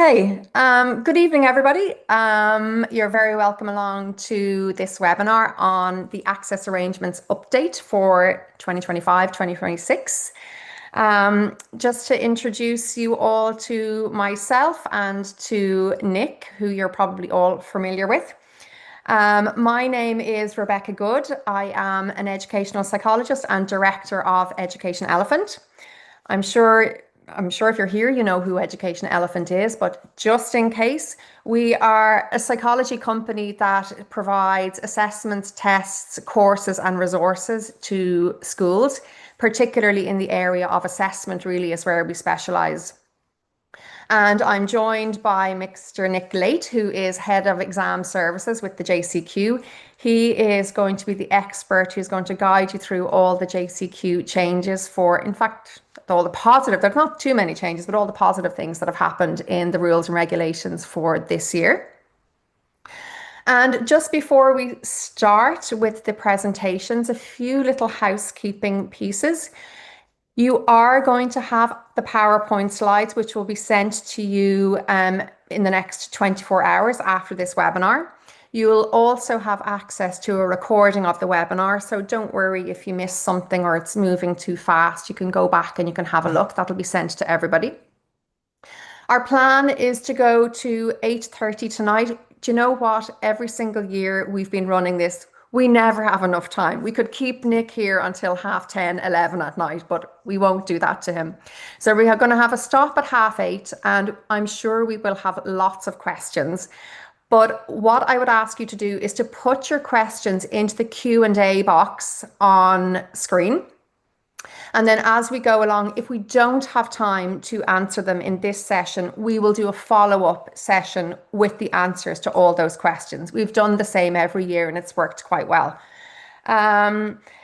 Okay, good evening, everybody. You're very welcome along to this webinar on the access arrangements update for 2025-2026. Just to introduce you all to myself and to Nick, who you're probably all familiar with. My name is Rebecca Good. I am an educational psychologist and director of Education Elephant. I'm sure if you're here, you know who Education Elephant is, but just in case, we are a psychology company that provides assessments, tests, courses, and resources to schools, particularly in the area of assessment, really is where we specialize. And I'm joined by Mr. Nick Late, who is Head of Exam Services with the JCQ. He is going to be the expert who's going to guide you through all the JCQ changes for, in fact, all the positive, there's not too many changes, but all the positive things that have happened in the rules and regulations for this year. And just before we start with the presentations, a few little housekeeping pieces. You are going to have the PowerPoint slides, which will be sent to you in the next 24 hours after this webinar. You'll also have access to a recording of the webinar, so don't worry if you miss something or it's moving too fast. You can go back and you can have a look. That'll be sent to everybody. Our plan is to go to 8:30 tonight. Do you know what? Every single year we've been running this, we never have enough time. We could keep Nick here until 10:30, 11 at night, but we won't do that to him. So we are going to have a stop at 8:30, and I'm sure we will have lots of questions. But what I would ask you to do is to put your questions into the Q&A box on screen. And then as we go along, if we don't have time to answer them in this session, we will do a follow-up session with the answers to all those questions. We've done the same every year and it's worked quite well.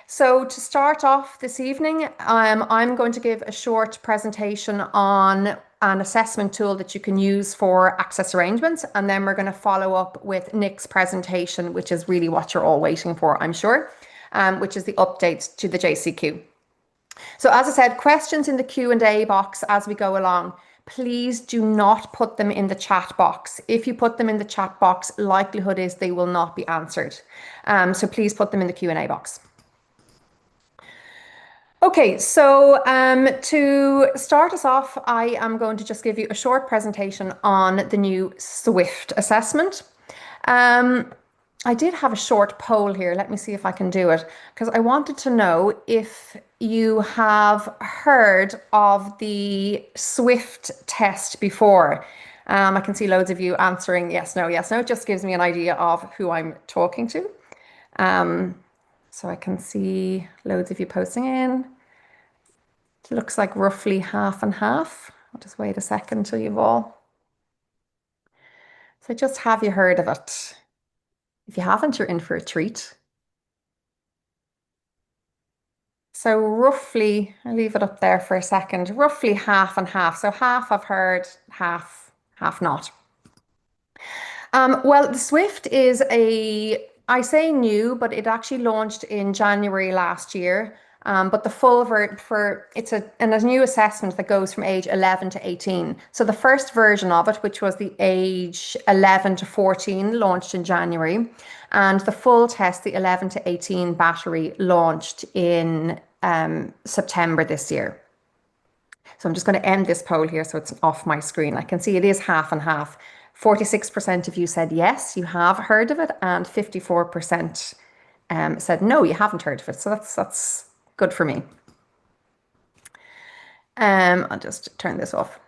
So to start off this evening, I'm going to give a short presentation on an assessment tool that you can use for access arrangements. And then we're going to follow up with Nick's presentation, which is really what you're all waiting for, I'm sure, which is the updates to the JCQ. So as I said, questions in the Q&A box as we go along. Please do not put them in the chat box. If you put them in the chat box, likelihood is they will not be answered. So please put them in the Q&A box. Okay, so to start us off, I am going to just give you a short presentation on the new SWIFT assessment. I did have a short poll here. Let me see if I can do it, because I wanted to know if you have heard of the SWIFT test before. I can see loads of you answering yes, no, yes, no. It just gives me an idea of who I'm talking to. So I can see loads of you posting in. It looks like roughly half and half. I'll just wait a second till you've all. So just have you heard of it? If you haven't, you're in for a treat. So roughly, I'll leave it up there for a second, roughly half and half. So half I've heard, half not. Well, the SWIFT is I say new, but it actually launched in January last year. But the full it's a new assessment that goes from age 11 to 18. So the first version of it, which was the age 11 to 14, launched in January. And the full test, the 11 to 18 battery, launched in September this year. So I'm just going to end this poll here so it's off my screen. I can see it is half and half. 46% of you said yes, you have heard of it, and 54% said no, you haven't heard of it. So that's good for me. I'll just turn this off.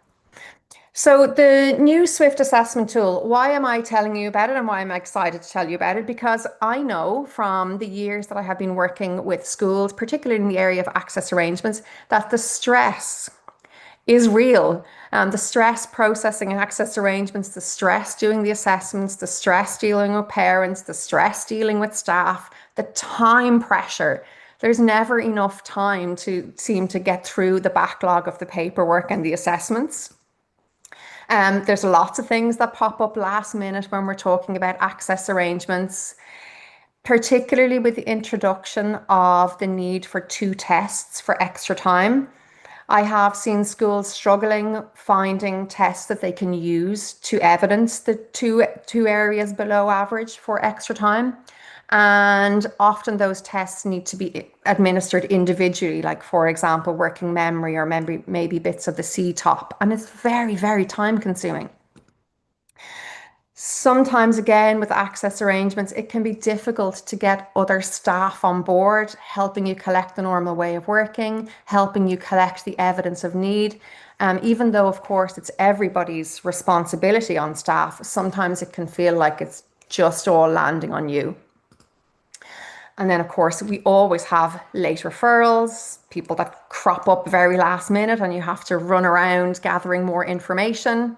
So the new SWIFT assessment tool, why am I telling you about it and why am I excited to tell you about it? Because I know from the years that I have been working with schools, particularly in the area of access arrangements, that the stress is real. The stress processing and access arrangements, the stress doing the assessments, the stress dealing with parents, the stress dealing with staff, the time pressure. There's never enough time to seem to get through the backlog of the paperwork and the assessments. There's lots of things that pop up last minute when we're talking about access arrangements, particularly with the introduction of the need for 2 tests for extra time. I have seen schools struggling finding tests that they can use to evidence the two areas below average for extra time. And often those tests need to be administered individually, like, for example, working memory or maybe bits of the C-top. And it's very, very time consuming. Sometimes, again, with access arrangements, it can be difficult to get other staff on board, helping you collect the normal way of working, helping you collect the evidence of need. Even though, of course, it's everybody's responsibility on staff, sometimes it can feel like it's just all landing on you. And then, of course, we always have late referrals, people that crop up very last minute, and you have to run around gathering more information.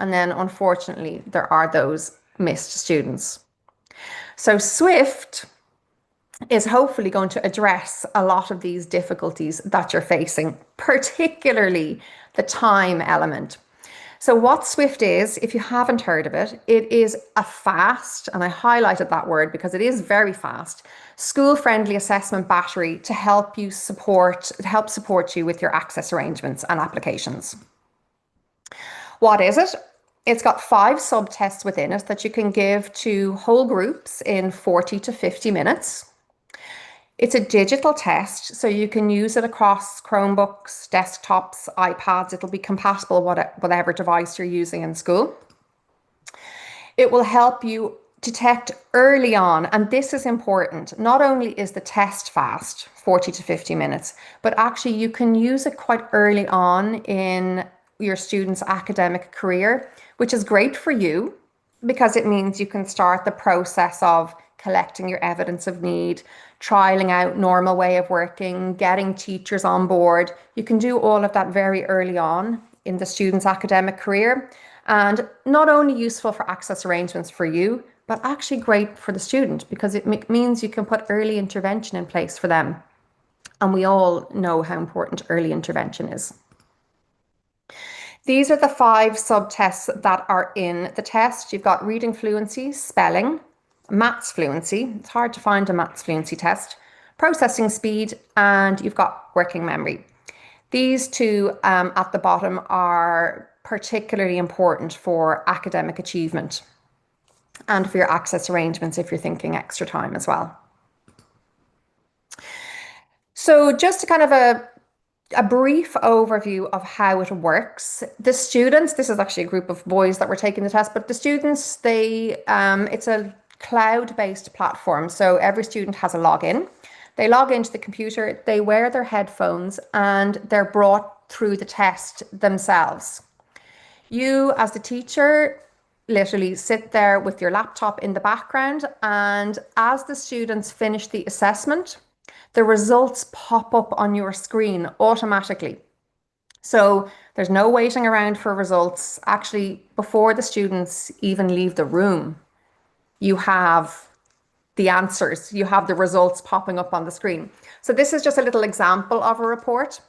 And then, unfortunately, there are those missed students. So SWIFT is hopefully going to address a lot of these difficulties that you're facing, particularly the time element. So what SWIFT is, if you haven't heard of it, it is a fast, and I highlighted that word because it is very fast, school-friendly assessment battery to help support you with your access arrangements and applications. What is it? It's got 5 subtests within it that you can give to whole groups in 40 to 50 minutes. It's a digital test, so you can use it across Chromebooks, desktops, iPads. It'll be compatible with whatever device you're using in school. It will help you detect early on, and this is important. Not only is the test fast, 40 to 50 minutes, but actually you can use it quite early on in your student's academic career, which is great for you because it means you can start the process of collecting your evidence of need, trialing out normal way of working, getting teachers on board. You can do all of that very early on in the student's academic career, and not only useful for access arrangements for you, but actually great for the student because it means you can put early intervention in place for them. And we all know how important early intervention is. These are the 5 subtests that are in the test. You've got reading fluency, spelling, maths fluency. It's hard to find a maths fluency test. Processing speed, and you've got working memory. These 2 at the bottom are particularly important for academic achievement and for your access arrangements if you're thinking extra time as well. So just to kind of a brief overview of how it works. The students, this is actually a group of boys that were taking the test, but the students, it's a cloud-based platform. So every student has a login. They log into the computer, they wear their headphones, and they're brought through the test themselves. You, as the teacher, literally sit there with your laptop in the background, and as the students finish the assessment, the results pop up on your screen automatically. So there's no waiting around for results. Actually, before the students even leave the room, you have the answers, you have the results popping up on the screen. So this is just a little example of a report.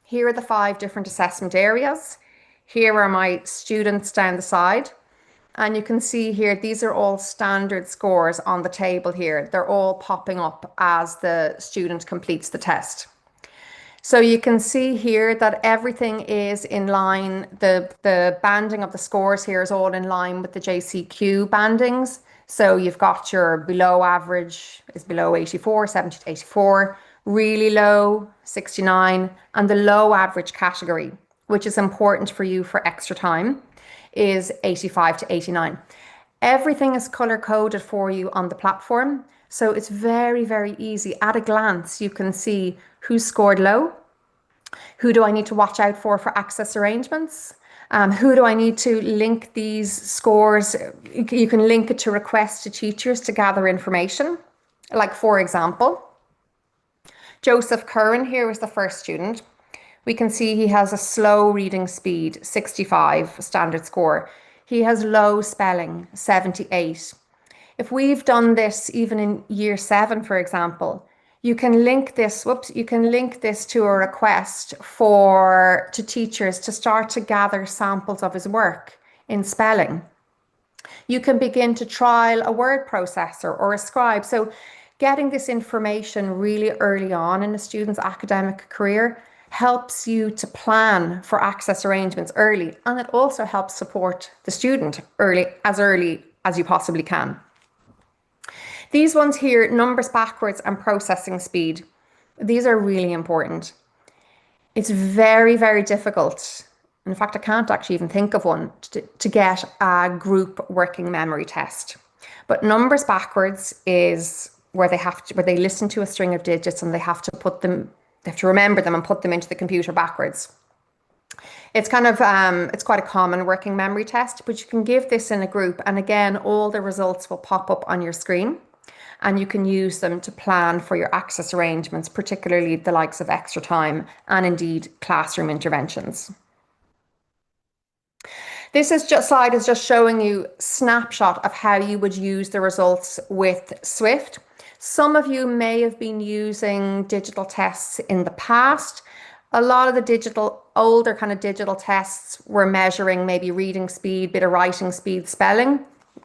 Here are the 5 different assessment areas. Here are my students down the side. And you can see here, these are all standard scores on the table here. They're all popping up as the student completes the test. So you can see here that everything is in line. The banding of the scores here is all in line with the JCQ bandings. So you've got your below average is below 84, 70 to 84, really low, 69, and the low average category, which is important for you for extra time, is 85 to 89. Everything is color coded for you on the platform. So it's very, very easy. At a glance, you can see who scored low, who do I need to watch out for access arrangements, who do I need to link these scores. You can link it to requests to teachers to gather information. Like, for example, Joseph Curran here is the first student. We can see he has a slow reading speed, 65 standard score. He has low spelling, 78. If we've done this even in year 7, for example, you can link this to a request to teachers to start to gather samples of his work in spelling. You can begin to trial a word processor or a scribe. So getting this information really early on in a student's academic career helps you to plan for access arrangements early, and it also helps support the student early as you possibly can. These ones here, numbers backwards and processing speed, these are really important. It's very, very difficult. In fact, I can't actually even think of one to get a group working memory test. But numbers backwards is where they listen to a string of digits and they have to remember them and put them into the computer backwards. It's kind of, it's quite a common working memory test, but you can give this in a group. And again, all the results will pop up on your screen and you can use them to plan for your access arrangements, particularly the likes of extra time and indeed classroom interventions. This slide is just showing you a snapshot of how you would use the results with Swift. Some of you may have been using digital tests in the past. A lot of the older kind of digital tests were measuring maybe reading speed, bit of writing speed, spelling.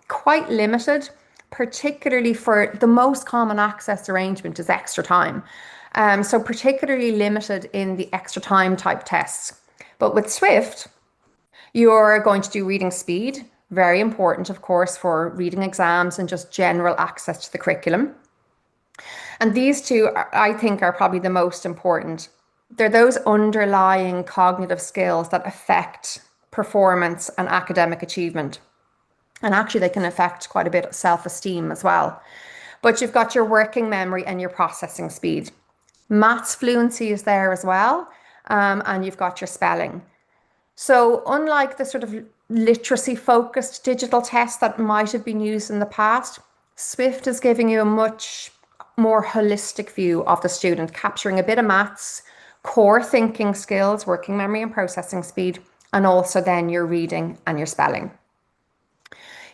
Quite limited, particularly for the most common access arrangement is extra time. So particularly limited in the extra time type tests. But with Swift, you're going to do reading speed, very important, of course, for reading exams and just general access to the curriculum. And these two, I think, are probably the most important. They're those underlying cognitive skills that affect performance and academic achievement. And actually, they can affect quite a bit of self-esteem as well. But you've got your working memory and your processing speed. Maths fluency is there as well. And you've got your spelling. So unlike the sort of literacy focused digital tests that might have been used in the past, Swift is giving you a much more holistic view of the student, capturing a bit of maths, core thinking skills, working memory and processing speed, and also then your reading and your spelling.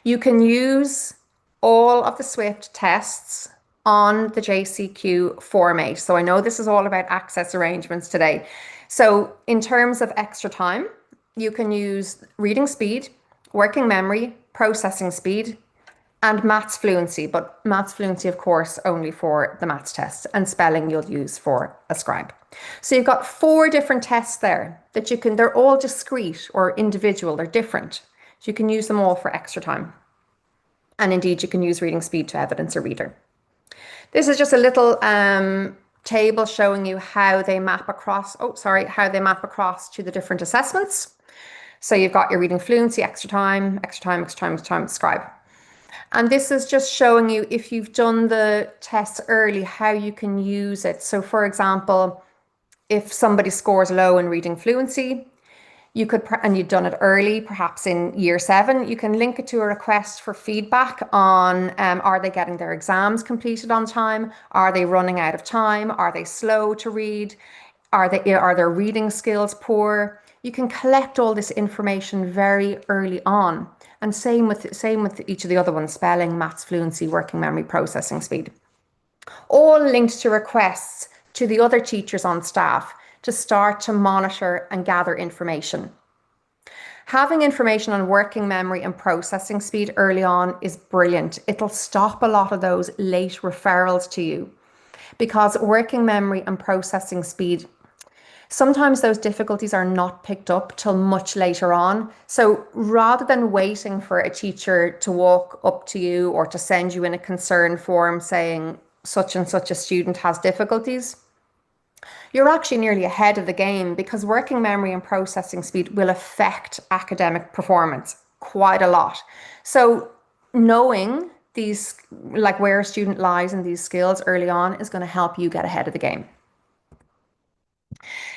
You can use all of the Swift tests on the JCQ format. So I know this is all about access arrangements today. So in terms of extra time, you can use reading speed, working memory, processing speed, and maths fluency. But maths fluency, of course, only for the maths test, and spelling you'll use for a scribe. So you've got 4 different tests there that they're all discrete or individual, they're different. So you can use them all for extra time. And indeed, you can use reading speed to evidence a reader. This is just a little table showing you how they map across to the different assessments. So you've got your reading fluency, extra time, scribe. And this is just showing you, if you've done the tests early, how you can use it. So for example, if somebody scores low in reading fluency, and you've done it early, perhaps in year 7, you can link it to a request for feedback on, are they getting their exams completed on time? Are they running out of time? Are they slow to read? Are their reading skills poor? You can collect all this information very early on. And same with each of the other ones: spelling, maths fluency, working memory, processing speed. All linked to requests to the other teachers on staff to start to monitor and gather information. Having information on working memory and processing speed early on is brilliant. It'll stop a lot of those late referrals to you, because working memory and processing speed, sometimes those difficulties are not picked up till much later on. So rather than waiting for a teacher to walk up to you or to send you in a concern form saying such and such a student has difficulties, you're actually nearly ahead of the game, because working memory and processing speed will affect academic performance quite a lot. So knowing these, like where a student lies in these skills early on, is going to help you get ahead of the game.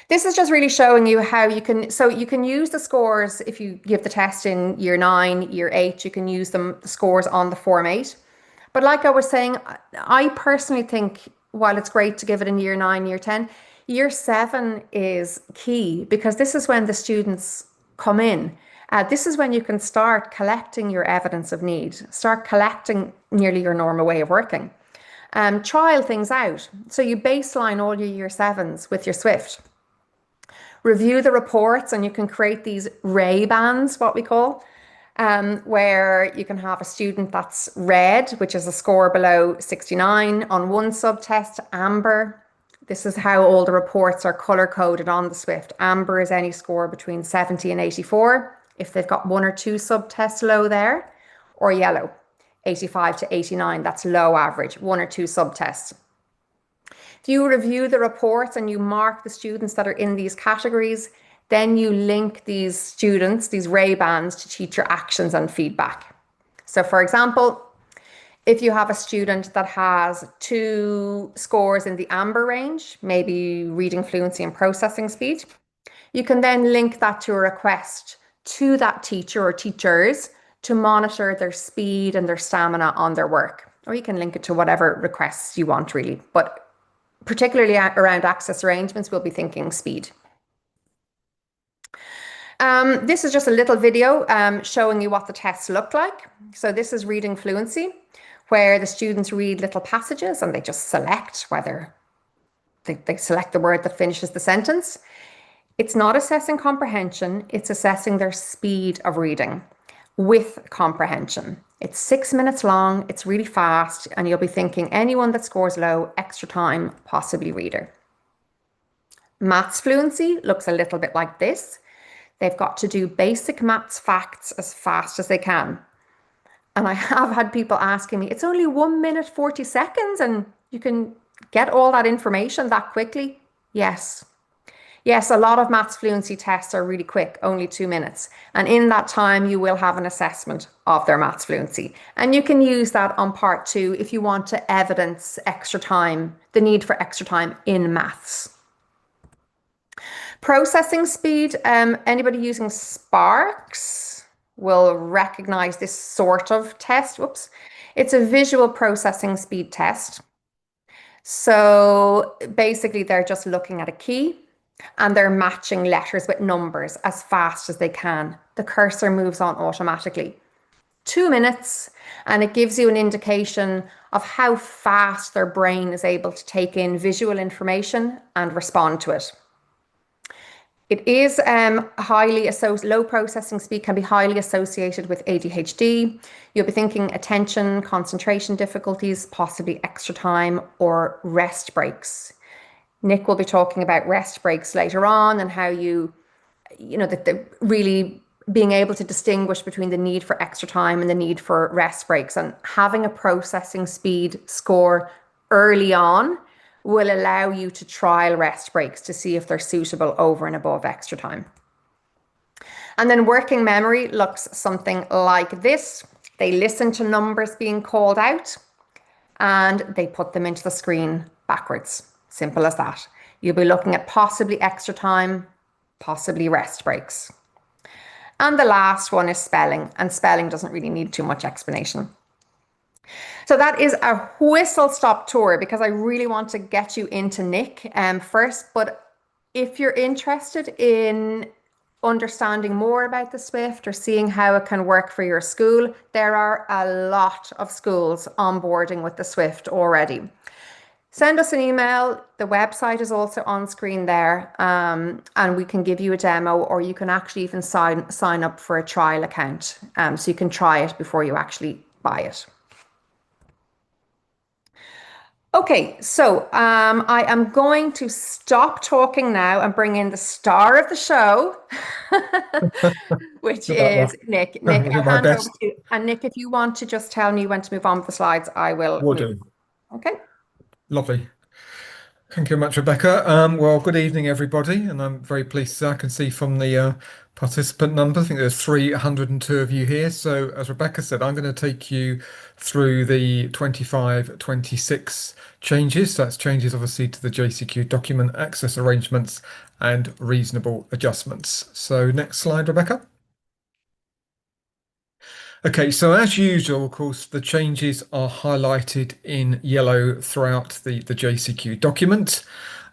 This is just really showing you how you can use the scores. If you give the test in year 9, year 8, you can use the scores on the Form 8. But like I was saying, I personally think while it's great to give it in year 9, year 10, year 7 is key, because this is when the students come in. This is when you can start collecting your evidence of need, start collecting nearly your normal way of working. Trial things out. So you baseline all your year 7s with your Swift. Review the reports, and you can create these ray bands, what we call, where you can have a student that's red, which is a score below 69 on one subtest, amber, This is how all the reports are color coded on the Swift. Amber is any score between 70 and 84, if they've got one or two subtests low there, or yellow, 85 to 89, that's low average, one or two subtests. If you review the reports and you mark the students that are in these categories, then you link these students, these ray bands, to teacher actions and feedback. So for example, if you have a student that has 2 scores in the amber range, maybe reading fluency and processing speed, you can then link that to a request to that teacher or teachers to monitor their speed and their stamina on their work. Or you can link it to whatever requests you want, really. But particularly around access arrangements, we'll be thinking speed. This is just a little video showing you what the tests look like. So this is reading fluency, where the students read little passages and they just select whether they select the word that finishes the sentence. It's not assessing comprehension, it's assessing their speed of reading with comprehension. It's 6 minutes long, it's really fast, and you'll be thinking anyone that scores low, extra time, possibly reader. Maths fluency looks a little bit like this. They've got to do basic maths facts as fast as they can. And I have had people asking me, it's only 1 minute, 40 seconds and you can get all that information that quickly? Yes. Yes, a lot of maths fluency tests are really quick, only 2 minutes. And in that time, you will have an assessment of their maths fluency. And you can use that on part 2 if you want to evidence extra time, the need for extra time in maths. Processing speed, anybody using Sparks will recognize this sort of test. Whoops. It's a visual processing speed test. So basically they're just looking at a key and they're matching letters with numbers as fast as they can. The cursor moves on automatically. 2 minutes, and it gives you an indication of how fast their brain is able to take in visual information and respond to it. It is low processing speed can be highly associated with ADHD. You'll be thinking attention, concentration difficulties, possibly extra time or rest breaks. Nick will be talking about rest breaks later on and how that really being able to distinguish between the need for extra time and the need for rest breaks, and having a processing speed score early on will allow you to trial rest breaks to see if they're suitable over and above extra time. And then working memory looks something like this. They listen to numbers being called out and they put them into the screen backwards. Simple as that. You'll be looking at possibly extra time, possibly rest breaks. And the last one is spelling, and spelling doesn't really need too much explanation. So that is a whistle-stop tour because I really want to get you into Nick first. But if you're interested in understanding more about the Swift or seeing how it can work for your school, there are a lot of schools onboarding with the Swift already. Send us an email. The website is also on screen there, and we can give you a demo, or you can actually even sign up for a trial account, so you can try it before you actually buy it. Okay, so I am going to stop talking now and bring in the star of the show, which is Nick. Nick, I'll hand over to you. And Nick, if you want to just tell me when to move on with the slides, I will. Will do. Okay. Lovely. Thank you very much, Rebecca. Well, good evening, everybody. And I'm very pleased to, I can see from the participant number, I think there's 302 of you here. So as Rebecca said, I'm going to take you through the 25-26 changes. So that's changes obviously to the JCQ document access arrangements and reasonable adjustments. So next slide, Rebecca. Okay, so as usual, of course, the changes are highlighted in yellow throughout the JCQ document.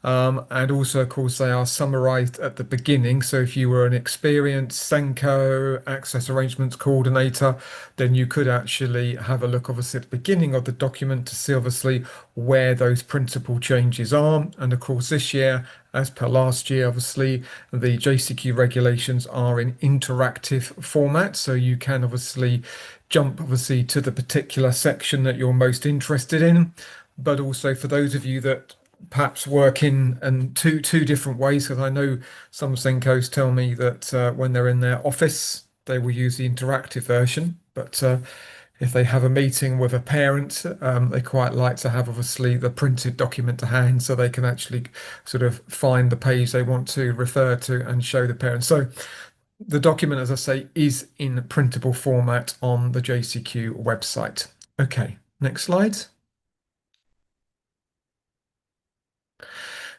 And also, of course, they are summarized at the beginning. So if you were an experienced SENCO access arrangements coordinator, then you could actually have a look, obviously, at the beginning of the document to see, obviously, where those principal changes are. And of course, this year, as per last year, obviously, the JCQ regulations are in interactive format. So you can obviously jump, obviously, to the particular section that you're most interested in. But also for those of you that perhaps work in two different ways, because I know some SENCOs tell me that when they're in their office, they will use the interactive version, but if they have a meeting with a parent, they quite like to have obviously the printed document to hand so they can actually sort of find the page they want to refer to and show the parent. So the document, as I say, is in printable format on the JCQ website. Okay, next slide.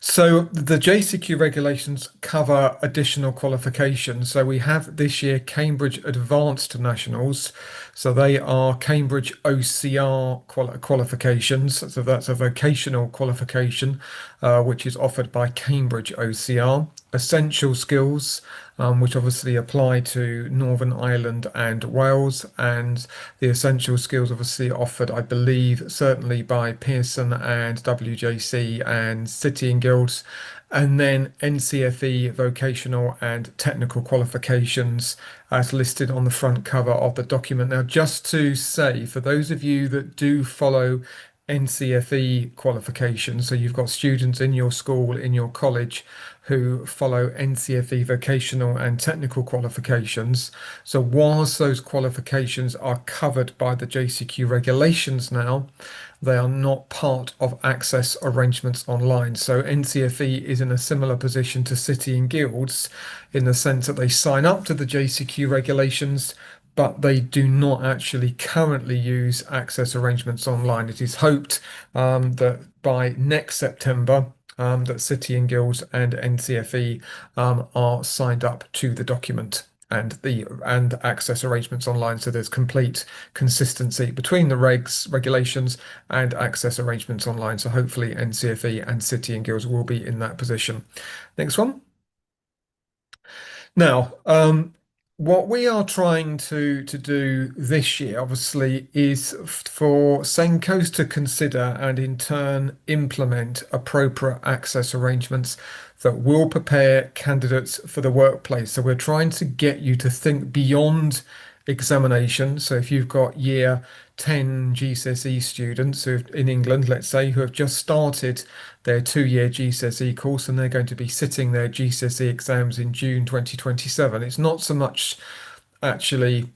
So the JCQ regulations cover additional qualifications. So we have this year Cambridge Advanced Nationals. So they are Cambridge OCR qualifications. So that's a vocational qualification, which is offered by Cambridge OCR. Essential skills, which obviously apply to Northern Ireland and Wales, and the essential skills obviously offered, I believe, certainly by Pearson and WJC and City and Guilds, and then NCFE vocational and technical qualifications as listed on the front cover of the document. Now, just to say, for those of you that do follow NCFE qualifications, so you've got students in your school, in your college, who follow NCFE vocational and technical qualifications. So whilst those qualifications are covered by the JCQ regulations now, they are not part of access arrangements online. So NCFE is in a similar position to City and Guilds in the sense that they sign up to the JCQ regulations, but they do not actually currently use access arrangements online. It is hoped that by next September, that City and Guilds and NCFE are signed up to the document and access arrangements online. So there's complete consistency between the regulations and access arrangements online. So hopefully NCFE and City and Guilds will be in that position. Next one. Now, what we are trying to do this year, obviously, is for SENCOs to consider and in turn implement appropriate access arrangements that will prepare candidates for the workplace. So we're trying to get you to think beyond examination. So if you've got year 10 GCSE students who in England, let's say, who have just started their 2-year GCSE course and they're going to be sitting their GCSE exams in June 2027. It's not so much actually,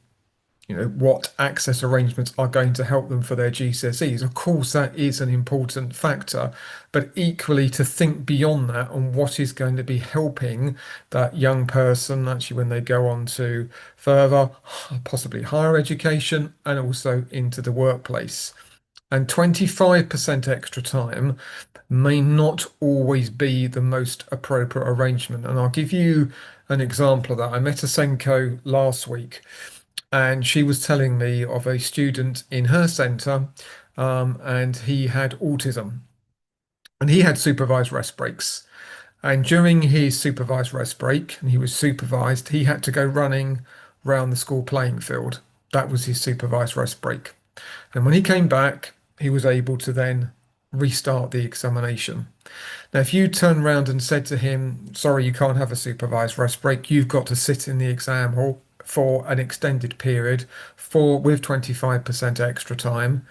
what access arrangements are going to help them for their GCSEs. Of course, that is an important factor, but equally to think beyond that on what is going to be helping that young person actually when they go on to further, possibly higher education and also into the workplace. And 25% extra time may not always be the most appropriate arrangement. And I'll give you an example of that. I met a SENCO last week, and she was telling me of a student in her centre, and he had autism, and he had supervised rest breaks. And during his supervised rest break, and he was supervised, he had to go running round the school playing field. That was his supervised rest break. And when he came back, he was able to then restart the examination. Now, if you turn around and said to him, sorry, you can't have a supervised rest break, you've got to sit in the exam hall for an extended period with 25% extra time,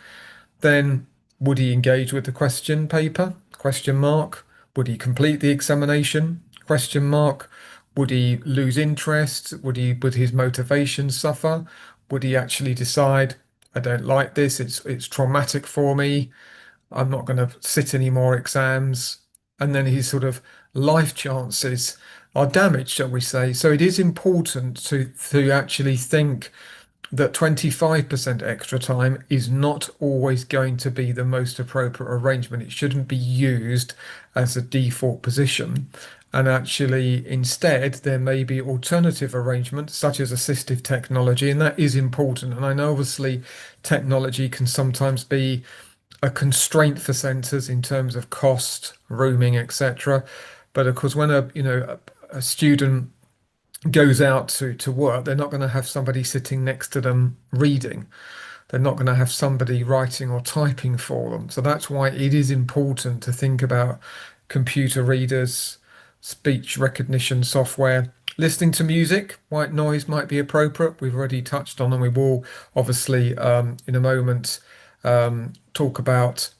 then would he engage with the question paper? Question mark. Would he complete the examination? Question mark. Would he lose interest? Would his motivation suffer? Would he actually decide, I don't like this, it's traumatic for me, I'm not going to sit any more exams, and then his sort of life chances are damaged, shall we say. So it is important to actually think that 25% extra time is not always going to be the most appropriate arrangement. It shouldn't be used as a default position. And actually, instead, there may be alternative arrangements such as assistive technology, and that is important. And I know obviously technology can sometimes be a constraint for centres in terms of cost, rooming, etc. But of course, when a student goes out to work, they're not going to have somebody sitting next to them reading. They're not going to have somebody writing or typing for them. So that's why it is important to think about computer readers, speech recognition software. Listening to music, white noise might be appropriate. We've already touched on, and we will obviously in a moment talk about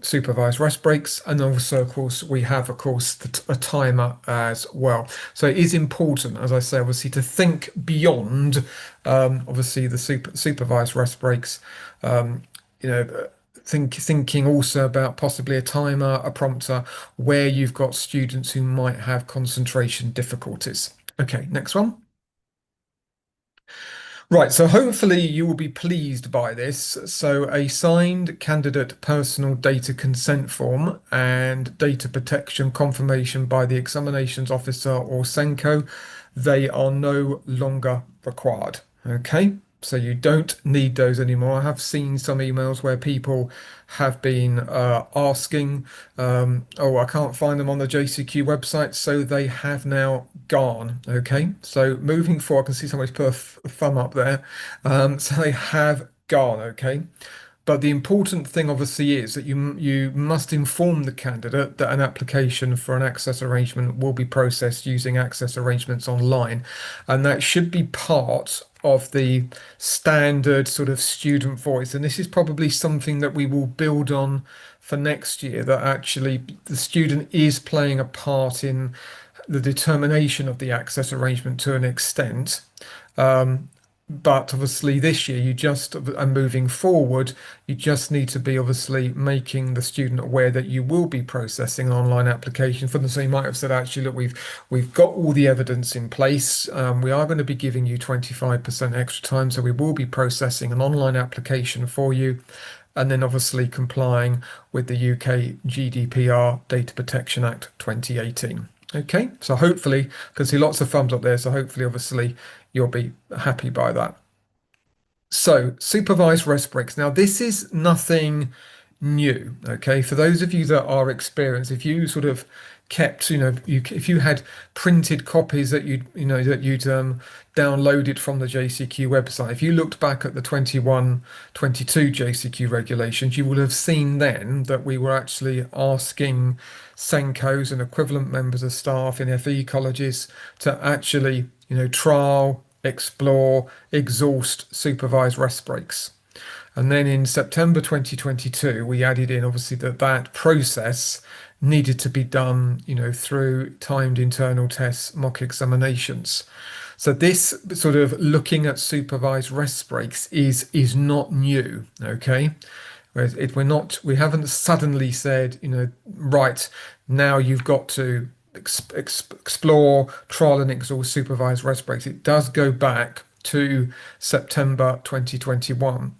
supervised rest breaks, and also, of course, we have, of course, a timer as well. So it is important, as I say, obviously, to think beyond, obviously, the supervised rest breaks. Um, you know, thinking also about possibly a timer, a prompter, where you've got students who might have concentration difficulties. Okay, next one. Right, so hopefully you will be pleased by this. So a signed candidate personal data consent form and data protection confirmation by the examinations officer or SENCO, they are no longer required. Okay, so you don't need those anymore. I have seen some emails where people have been asking, oh, I can't find them on the JCQ website, so they have now gone. Okay, so moving forward, I can see somebody's put a thumb up there. So they have gone. Okay. But the important thing, obviously, is that you must inform the candidate that an application for an access arrangement will be processed using access arrangements online, and that should be part of the standard sort of student voice. And this is probably something that we will build on for next year, that actually the student is playing a part in the determination of the access arrangement to an extent. But obviously this year you just and moving forward, you just need to be obviously making the student aware that you will be processing an online application for them. So you might have said, actually, look, we've got all the evidence in place. We are going to be giving you 25% extra time, so we will be processing an online application for you. And then obviously complying with the UK GDPR Data Protection Act 2018. Okay, so hopefully, I can see lots of thumbs up there. So hopefully, obviously, you'll be happy by that. So supervised rest breaks. Now, this is nothing new. Okay, for those of you that are experienced, if you sort of kept, if you had printed copies that you'd downloaded from the JCQ website, if you looked back at the 21-22 JCQ regulations, you would have seen then that we were actually asking SENCOs and equivalent members of staff in FE colleges to actually, trial, explore, exhaust supervised rest breaks. And then in September 2022, we added in obviously that process needed to be done, through timed internal tests, mock examinations. So this sort of looking at supervised rest breaks is not new, okay? We haven't suddenly said, right, now you've got to explore, trial and exhaust supervised rest breaks. It does go back to September 2021.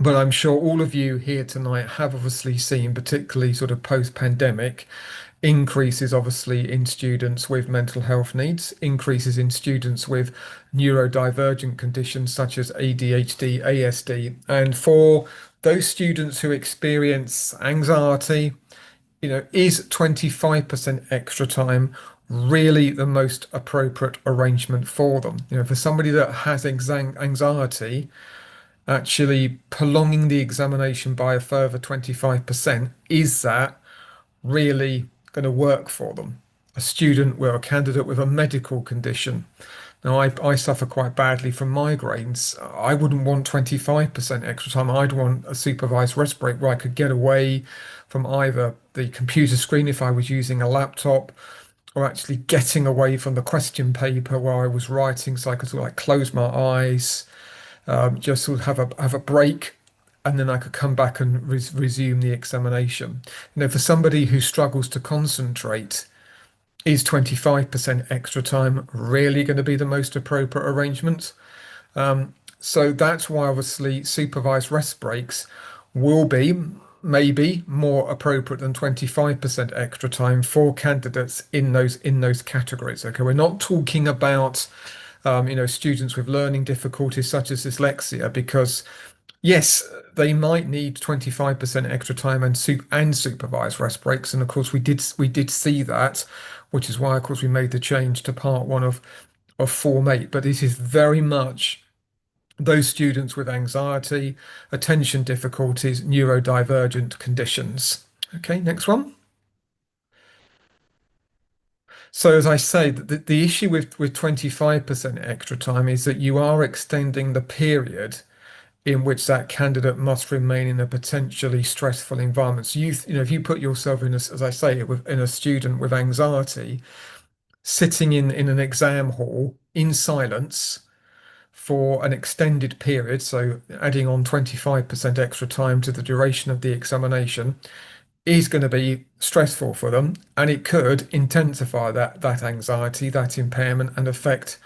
But I'm sure all of you here tonight have obviously seen, particularly sort of post-pandemic, increases obviously in students with mental health needs, increases in students with neurodivergent conditions such as ADHD, ASD. And for those students who experience anxiety, is 25% extra time really the most appropriate arrangement for them? For somebody that has anxiety, actually prolonging the examination by a further 25%, is that really going to work for them? A student or a candidate with a medical condition. Now, I suffer quite badly from migraines. I wouldn't want 25% extra time. I'd want a supervised rest break where I could get away from either the computer screen if I was using a laptop, or actually getting away from the question paper where I was writing, so I could sort of like close my eyes, just sort of have a break, and then I could come back and resume the examination. For somebody who struggles to concentrate, is 25% extra time really going to be the most appropriate arrangement? So that's why obviously supervised rest breaks will be maybe more appropriate than 25% extra time for candidates in those categories. Okay, we're not talking about students with learning difficulties such as dyslexia, because yes, they might need 25% extra time and supervised rest breaks. And of course we did see that, which is why of course we made the change to part one of Form 8. But this is very much those students with anxiety, attention difficulties, neurodivergent conditions. Okay, next one. So as I say, the issue with 25% extra time is that you are extending the period in which that candidate must remain in a potentially stressful environment. So if you put yourself in, as I say, in a student with anxiety, sitting in an exam hall in silence for an extended period, so adding on 25% extra time to the duration of the examination, is going to be stressful for them, and it could intensify that anxiety, that impairment, and affect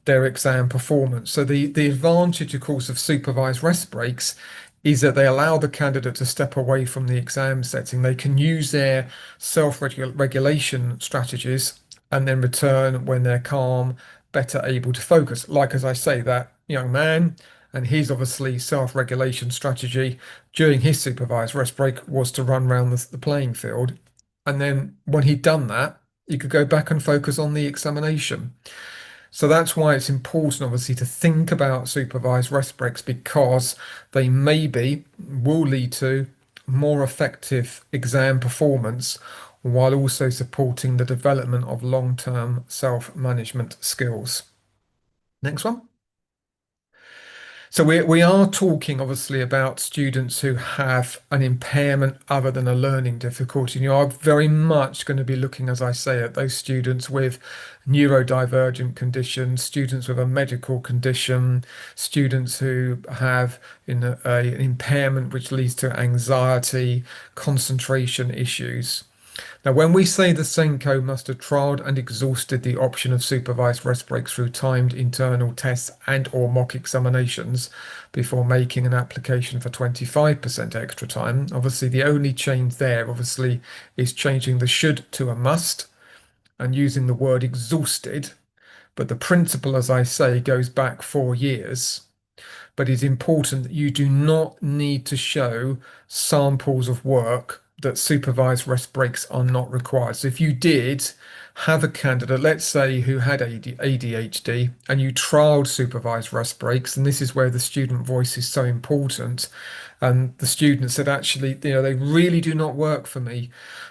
their exam performance. So the advantage, of course, of supervised rest breaks is that they allow the candidate to step away from the exam setting. They can use their self-regulation strategies and then return when they're calm, better able to focus. Like, as I say, that young man and his obviously self-regulation strategy during his supervised rest break was to run around the playing field. And then when he'd done that, he could go back and focus on the examination. So that's why it's important, obviously, to think about supervised rest breaks, because they will lead to more effective exam performance while also supporting the development of long-term self-management skills. Next one. So we are talking obviously about students who have an impairment other than a learning difficulty. You are very much going to be looking, as I say, at those students with neurodivergent conditions, students with a medical condition, students who have an impairment which leads to anxiety, concentration issues. Now, when we say the SENCO must have trialed and exhausted the option of supervised rest breaks through timed internal tests and or mock examinations before making an application for 25% extra time, obviously the only change there obviously is changing the should to a must and using the word exhausted. But the principle, as I say, goes back 4 years. But it's important that you do not need to show samples of work that supervised rest breaks are not required. So if you did have a candidate, let's say, who had ADHD and you trialed supervised rest breaks, and this is where the student voice is so important, and the student said, actually, they really do not work for me.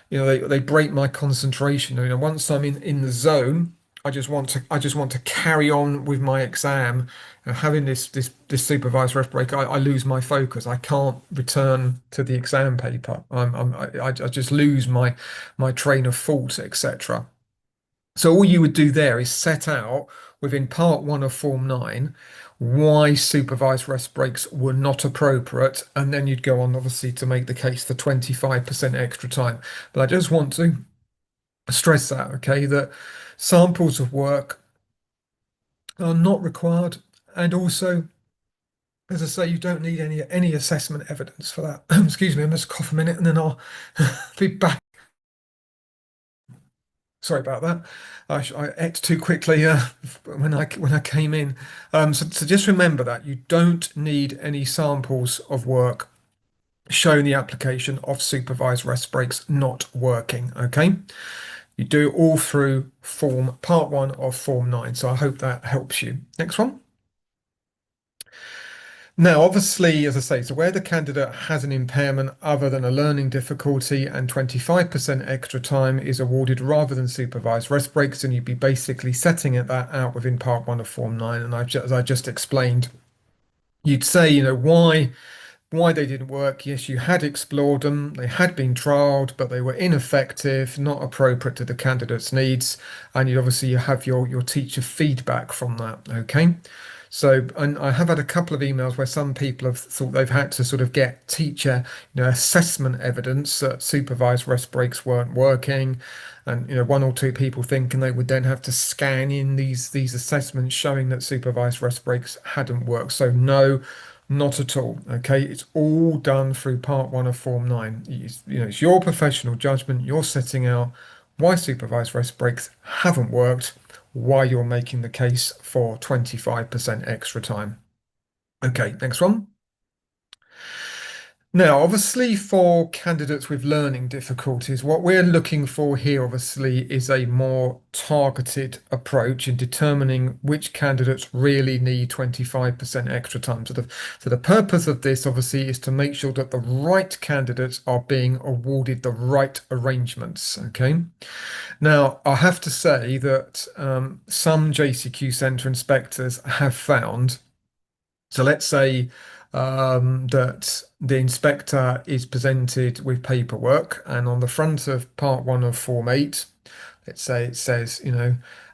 They break my concentration. Once I'm in the zone, I just want to carry on with my exam. Having this supervised rest break, I lose my focus. I can't return to the exam paper. I just lose my train of thought, etc. So all you would do there is set out within part 1 of Form 9 why supervised rest breaks were not appropriate, and then you'd go on obviously to make the case for 25% extra time. But I just want to stress that, okay, that samples of work are not required, and also, as I say, you don't need any assessment evidence for that. Excuse me, I must cough a minute and then I'll be back. Sorry about that. I ate too quickly when I came in. So just remember that you don't need any samples of work showing the application of supervised rest breaks not working. Okay, you do all through part 1 of Form 9. So I hope that helps you. Next one. Now, obviously, as I say, so where the candidate has an impairment other than a learning difficulty and 25% extra time is awarded rather than supervised rest breaks, and you'd be basically setting that out within part 1 of Form 9. And as I just explained, you'd say, why they didn't work. Yes, you had explored them, they had been trialed, but they were ineffective, not appropriate to the candidate's needs, and you have your teacher feedback from that. Okay. So, and I have had a couple of emails where some people have thought they've had to sort of get teacher, assessment evidence that supervised rest breaks weren't working, and 1 or 2 people thinking they would then have to scan in these assessments showing that supervised rest breaks hadn't worked. So no, not at all. Okay, it's all done through part 1 of Form 9. It's your professional judgment. You're setting out why supervised rest breaks haven't worked, why you're making the case for 25% extra time. Okay, next one. Now, obviously, for candidates with learning difficulties, what we're looking for here, obviously, is a more targeted approach in determining which candidates really need 25% extra time. So the purpose of this, obviously, is to make sure that the right candidates are being awarded the right arrangements. Okay. Now, I have to say that some JCQ centre inspectors have found, so let's say that the inspector is presented with paperwork, and on the front of part 1 of Form 8, let's say it says,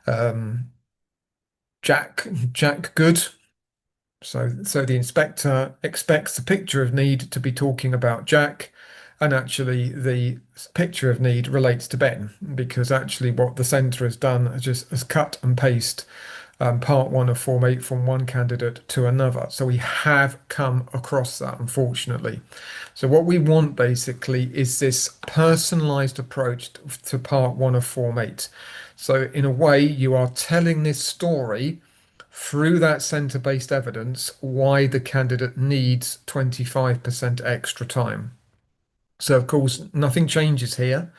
um, Jack Good. So the inspector expects the picture of need to be talking about Jack, and actually the picture of need relates to Ben, because actually what the centre has done is just has cut and paste part 1 of Form 8 from one candidate to another. So we have come across that, unfortunately. So what we want basically is this personalised approach to part 1 of Form 8. So in a way, you are telling this story through that centre-based evidence why the candidate needs 25% extra time. So of course, nothing changes here.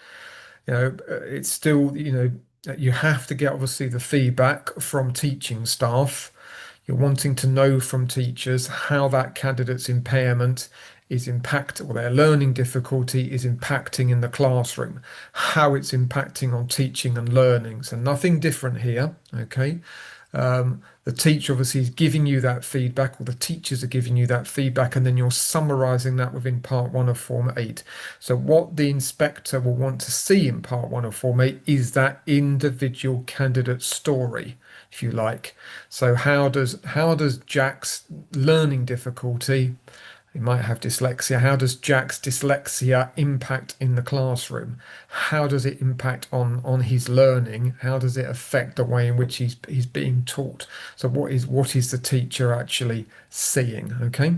It's still, you have to get obviously the feedback from teaching staff. You're wanting to know from teachers how that candidate's impairment is impacting, or their learning difficulty is impacting in the classroom, how it's impacting on teaching and learning. So nothing different here, okay? The teacher obviously is giving you that feedback, or the teachers are giving you that feedback, and then you're summarising that within part 1 of Form 8. So what the inspector will want to see in part 1 of Form 8 is that individual candidate story, if you like. So how does Jack's learning difficulty, he might have dyslexia. How does Jack's dyslexia impact in the classroom? How does it impact on his learning? How does it affect the way in which he's being taught? So what is the teacher actually seeing? Okay.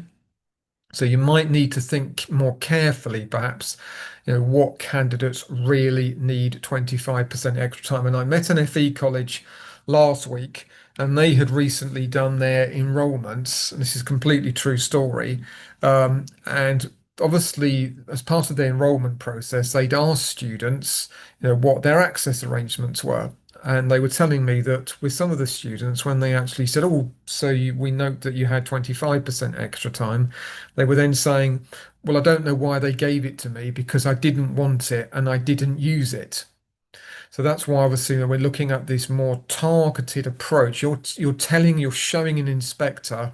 So you might need to think more carefully, perhaps, what candidates really need 25% extra time. And I met an FE college last week, and they had recently done their enrolments. And this is a completely true story. And obviously, as part of the enrolment process, they'd asked students, what their access arrangements were. And they were telling me that with some of the students, when they actually said, "Oh, so we note that you had 25% extra time," they were then saying, "Well, I don't know why they gave it to me, because I didn't want it and I didn't use it." So that's why obviously we're looking at this more targeted approach. You're showing an inspector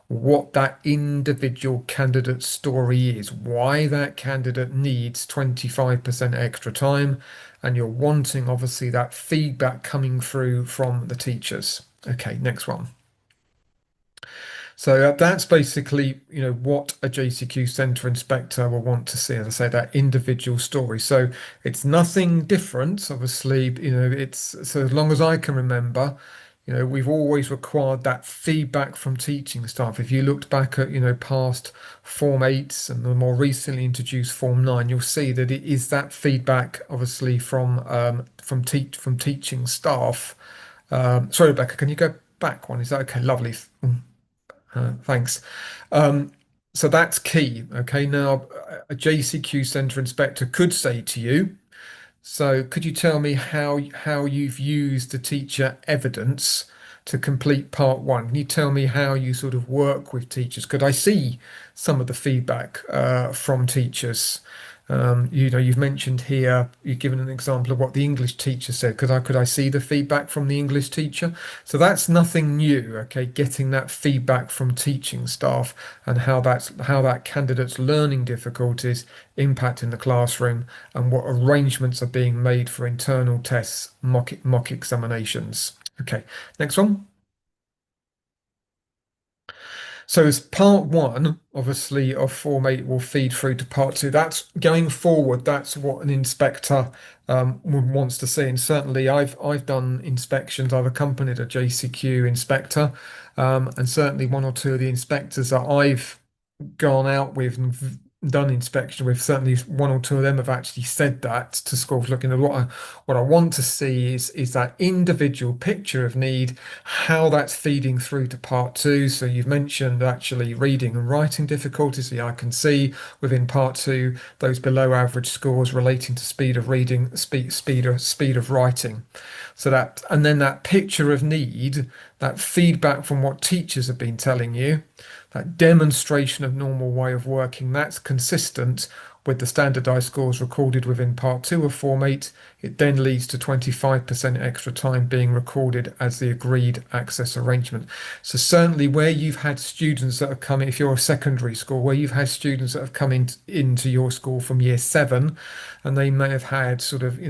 what that individual candidate story is, why that candidate needs 25% extra time, and you're wanting obviously that feedback coming through from the teachers. Okay, next one. So that's basically, what a JCQ centre inspector will want to see, as I say, that individual story. So it's nothing different, obviously, it's, so as long as I can remember, we've always required that feedback from teaching staff. If you looked back at, past Form 8s and the more recently introduced Form 9, you'll see that it is that feedback, obviously, from teaching staff. Sorry, Rebecca, can you go back one? Is that okay? Lovely. Thanks. So that's key. Okay, now a JCQ centre inspector could say to you, so could you tell me how you've used the teacher evidence to complete part 1? Can you tell me how you sort of work with teachers? Could I see some of the feedback from teachers? You've mentioned here, you've given an example of what the English teacher said. Could I see the feedback from the English teacher? So that's nothing new, okay? Getting that feedback from teaching staff and how that candidate's learning difficulties impact in the classroom, and what arrangements are being made for internal tests, mock examinations. Okay, next one. So as part 1, obviously, of Form 8 will feed through to part 2. That's going forward. That's what an inspector wants to see. And certainly I've done inspections. I've accompanied a JCQ inspector, and certainly one or two of the inspectors that I've gone out with and done inspection with, certainly one or two of them have actually said that to schools. Looking at what I want to see is that individual picture of need, how that's feeding through to part 2. So you've mentioned actually reading and writing difficulties. Yeah, I can see within part 2 those below average scores relating to speed of reading, speed of writing. So that, and then that picture of need, that feedback from what teachers have been telling you, that demonstration of normal way of working, that's consistent with the standardized scores recorded within Part 2 of Form 8, it then leads to 25% extra time being recorded as the agreed access arrangement. So certainly where you've had students that have come, if you're a secondary school, where you've had students that have come into your school from year 7, and they may have had sort of,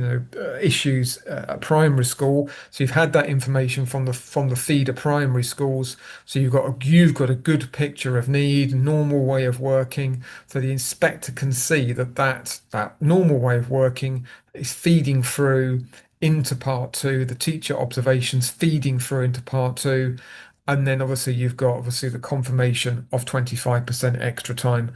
issues at primary school. So you've had that information from the feeder primary schools. So you've got a good picture of need, normal way of working. So the inspector can see that normal way of working is feeding through into Part 2, the teacher observations feeding through into Part 2. And then obviously you've got the confirmation of 25% extra time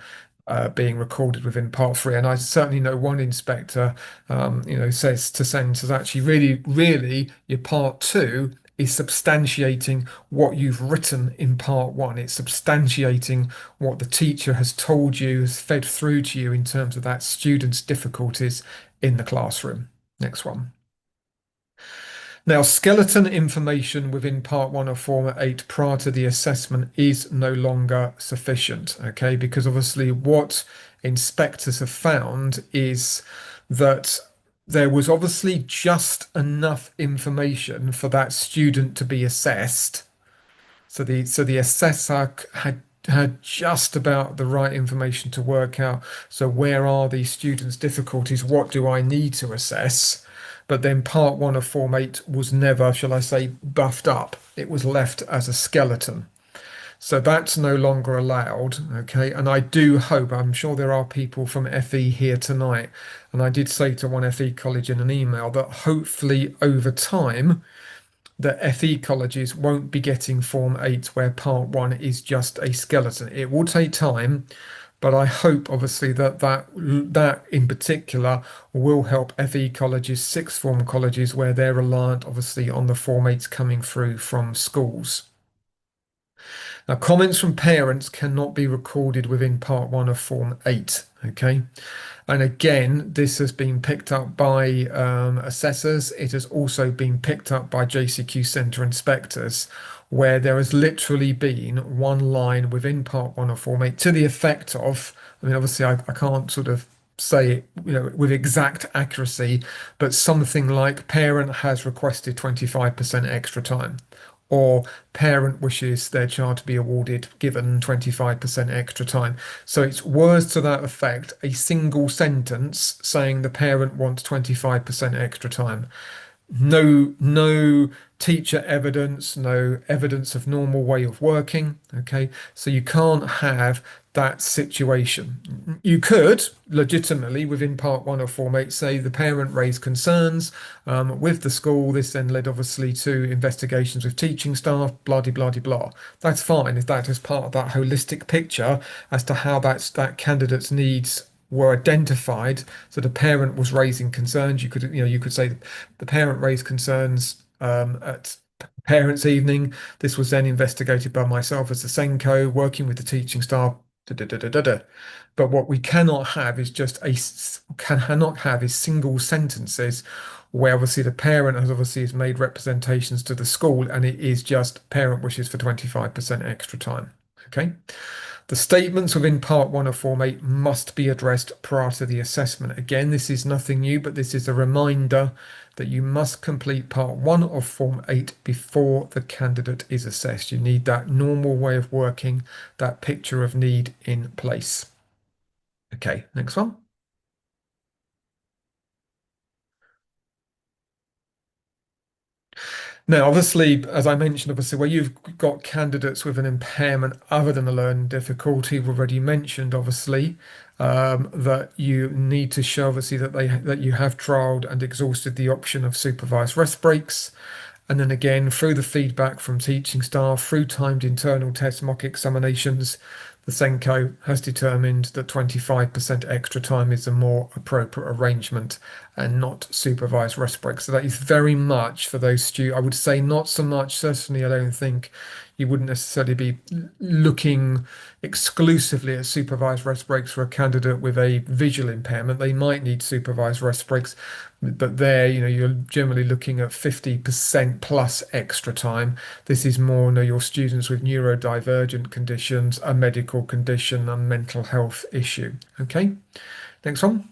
being recorded within Part 3. And I certainly know one inspector, says to SENCO actually really your Part 2 is substantiating what you've written in Part 1. It's substantiating what the teacher has told you, has fed through to you in terms of that student's difficulties in the classroom. Next one. Now, skeleton information within Part 1 of Form 8 prior to the assessment is no longer sufficient, okay? Because obviously what inspectors have found is that there was obviously just enough information for that student to be assessed. So the assessor had just about the right information to work out. So where are these students' difficulties? What do I need to assess? But then Part 1 of Form 8 was never, shall I say, buffed up. It was left as a skeleton. So that's no longer allowed, okay? And I do hope, I'm sure there are people from FE here tonight, and I did say to one FE college in an email that hopefully over time, the FE colleges won't be getting Form 8 where Part 1 is just a skeleton. It will take time, but I hope obviously that in particular will help FE colleges, sixth form colleges, where they're reliant obviously on the Form 8s coming through from schools. Now, comments from parents cannot be recorded within Part 1 of Form 8, okay? And again, this has been picked up by assessors. It has also been picked up by JCQ centre inspectors, where there has literally been one line within Part 1 of Form 8 to the effect of, I mean, obviously I can't sort of say it, with exact accuracy, but something like parent has requested 25% extra time, or parent wishes their child to be given 25% extra time. So it's words to that effect, a single sentence saying the parent wants 25% extra time. No teacher evidence, no evidence of normal way of working. Okay, so you can't have that situation. You could legitimately within Part 1 of Form 8 say the parent raised concerns with the school. This then led obviously to investigations with teaching staff, blah blah blah blah. That's fine if that is part of that holistic picture as to how that candidate's needs were identified. So the parent was raising concerns. You could say the parent raised concerns at parents' evening. This was then investigated by myself as the SENCO, working with the teaching staff. But what we cannot have is single sentences where obviously the parent has made representations to the school and it is just parent wishes for 25% extra time. Okay. The statements within Part 1 of Form 8 must be addressed prior to the assessment. Again, this is nothing new, but this is a reminder that you must complete Part 1 of Form 8 before the candidate is assessed. You need that normal way of working, that picture of need in place. Okay, next one. Now, obviously, as I mentioned, where you've got candidates with an impairment other than a learning difficulty, we've already mentioned, that you need to show, that you have trialed and exhausted the option of supervised rest breaks. And then again, through the feedback from teaching staff, through timed internal test mock examinations, the SENCO has determined that 25% extra time is a more appropriate arrangement and not supervised rest breaks. So that is very much for those students. I would say not so much, certainly I don't think you wouldn't necessarily be looking exclusively at supervised rest breaks for a candidate with a visual impairment. They might need supervised rest breaks, but there, you're generally looking at 50% plus extra time. This is more, your students with neurodivergent conditions, a medical condition, and mental health issue. Okay, Next one.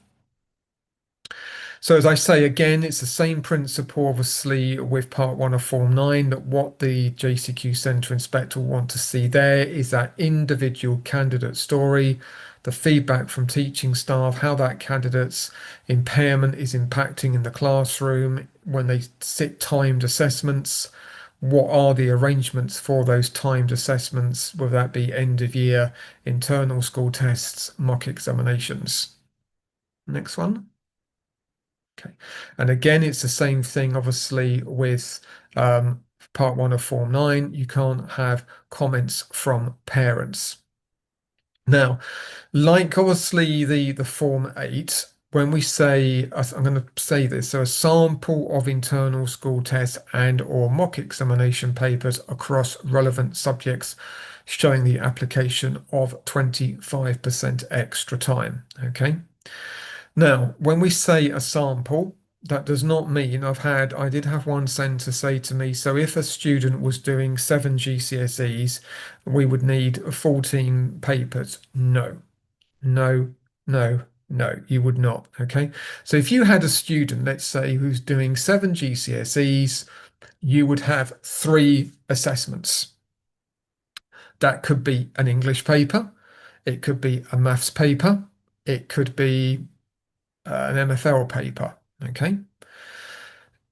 So as I say, again, it's the same principle, obviously, with part one of Form 9, that what the JCQ Centre Inspector will want to see there is that individual candidate story, the feedback from teaching staff, how that candidate's impairment is impacting in the classroom when they sit timed assessments. What are the arrangements for those timed assessments, whether that be end of year, internal school tests, mock examinations. Next one. Okay. And again, it's the same thing, obviously, with part one of Form 9. You can't have comments from parents. Now, like obviously the Form 8, when we say, I'm going to say this, so a sample of internal school tests and or mock examination papers across relevant subjects showing the application of 25% extra time. Okay. Now, when we say a sample, that does not mean I did have one centre say to me, so if a student was doing 7 GCSEs, we would need 14 papers. No, no, no, no, you would not. Okay. So if you had a student, let's say, who's doing 7 GCSEs, you would have 3 assessments. That could be an English paper, it could be a maths paper, it could be an MFL paper. Okay.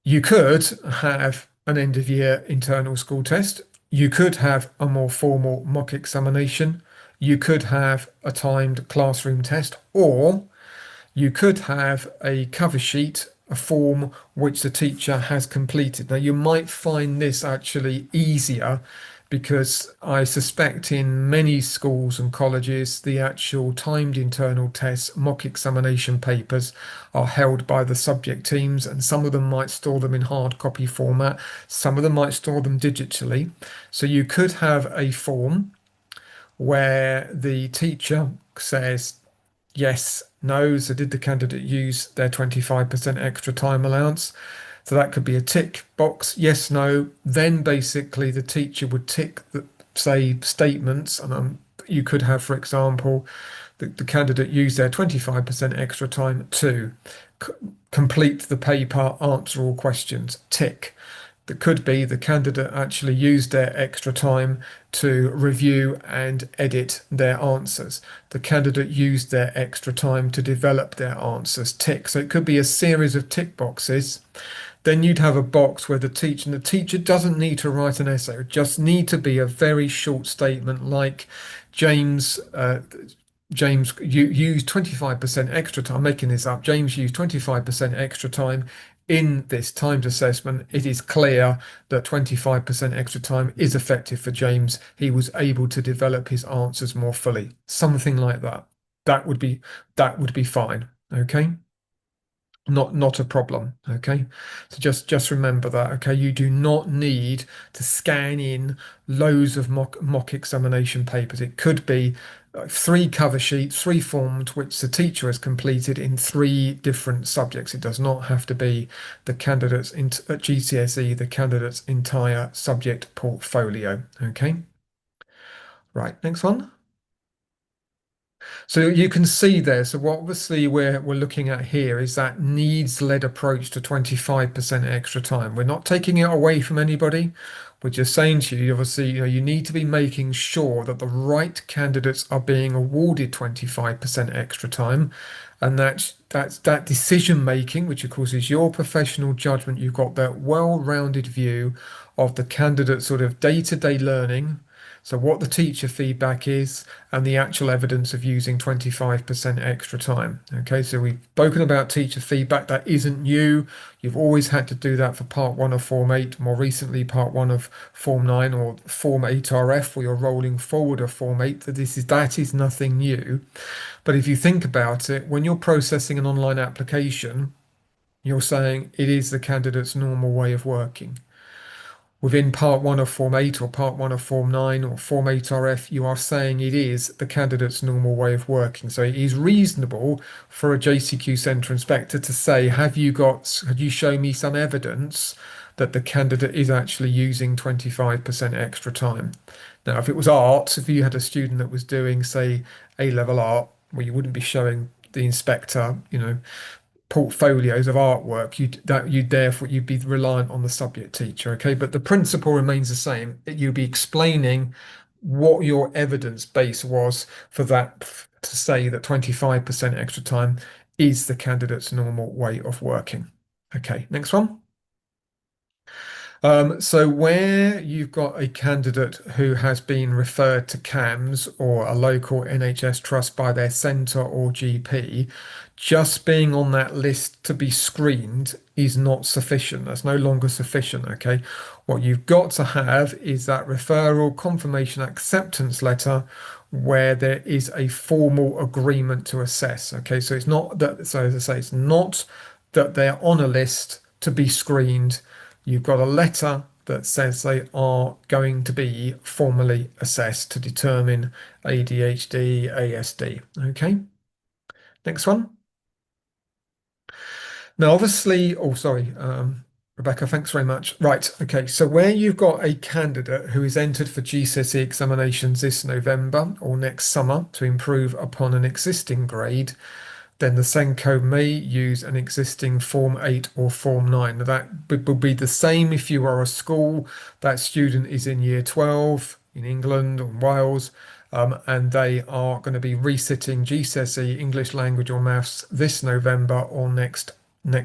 You could have an end of year internal school test. You could have a more formal mock examination. You could have a timed classroom test, or you could have a cover sheet, a form which the teacher has completed. Now, you might find this actually easier because I suspect in many schools and colleges, the actual timed internal tests, mock examination papers are held by the subject teams, and some of them might store them in hard copy format, some of them might store them digitally. So you could have a form where the teacher says, yes, no, so did the candidate use their 25% extra time allowance? So that could be a tick box, yes, no. Then basically the teacher would tick the, say, statements, and you could have, for example, the candidate used their 25% extra time to complete the paper, answer all questions, tick. That could be the candidate actually used their extra time to review and edit their answers. The candidate used their extra time to develop their answers, tick. So it could be a series of tick boxes. Then you'd have a box where the teacher doesn't need to write an essay, it just need to be a very short statement like James, you used 25% extra time, I'm making this up. James used 25% extra time in this timed assessment. It is clear that 25% extra time is effective for James. He was able to develop his answers more fully. Something like that. That would be fine. Okay. Not a problem. Okay. So just remember that. Okay. You do not need to scan in loads of mock examination papers. It could be 3 cover sheets, 3 forms which the teacher has completed in 3 different subjects. It does not have to be the candidate's at GCSE, the candidate's entire subject portfolio. Okay. Right. Next one. So you can see there, so what obviously we're looking at here is that needs-led approach to 25% extra time. We're not taking it away from anybody. We're just saying to you, obviously, you need to be making sure that the right candidates are being awarded 25% extra time. And that decision making, which of course is your professional judgment. You've got that well-rounded view of the candidate sort of day-to-day learning. So what the teacher feedback is and the actual evidence of using 25% extra time. Okay, so we've spoken about teacher feedback. That isn't new. You've always had to do that for part 1 of Form 8, more recently part 1 of Form 9 or Form 8RF, where you're rolling forward of Form 8. That is nothing new. But if you think about it, when you're processing an online application, you're saying it is the candidate's normal way of working. Within part 1 of Form 8 or part 1 of Form 9 or Form 8RF, you are saying it is the candidate's normal way of working. So it is reasonable for a JCQ Centre Inspector to say, have you shown me some evidence that the candidate is actually using 25% extra time? Now, if it was art, if you had a student that was doing, say, A-level art, well, you wouldn't be showing the inspector, portfolios of artwork, you'd be reliant on the subject teacher. Okay, but the principle remains the same. You'll be explaining what your evidence base was for that, to say that 25% extra time is the candidate's normal way of working. Okay, next one. So where you've got a candidate who has been referred to CAMS or a local NHS trust by their centre or GP, just being on that list to be screened is not sufficient. That's no longer sufficient, okay? What you've got to have is that referral confirmation acceptance letter where there is a formal agreement to assess, okay? So it's not that, so as I say, it's not that they're on a list to be screened. You've got a letter that says they are going to be formally assessed to determine ADHD, ASD. Okay, next one. Now, obviously, oh, sorry, Rebecca, thanks very much. Right, okay, so where you've got a candidate who is entered for GCSE examinations this November or next summer to improve upon an existing grade, then the SENCO may use an existing Form 8 or Form 9. Now that would be the same if you are a school. That student is in Year 12 in England or Wales, and they are going to be resitting GCSE English language or maths this November or next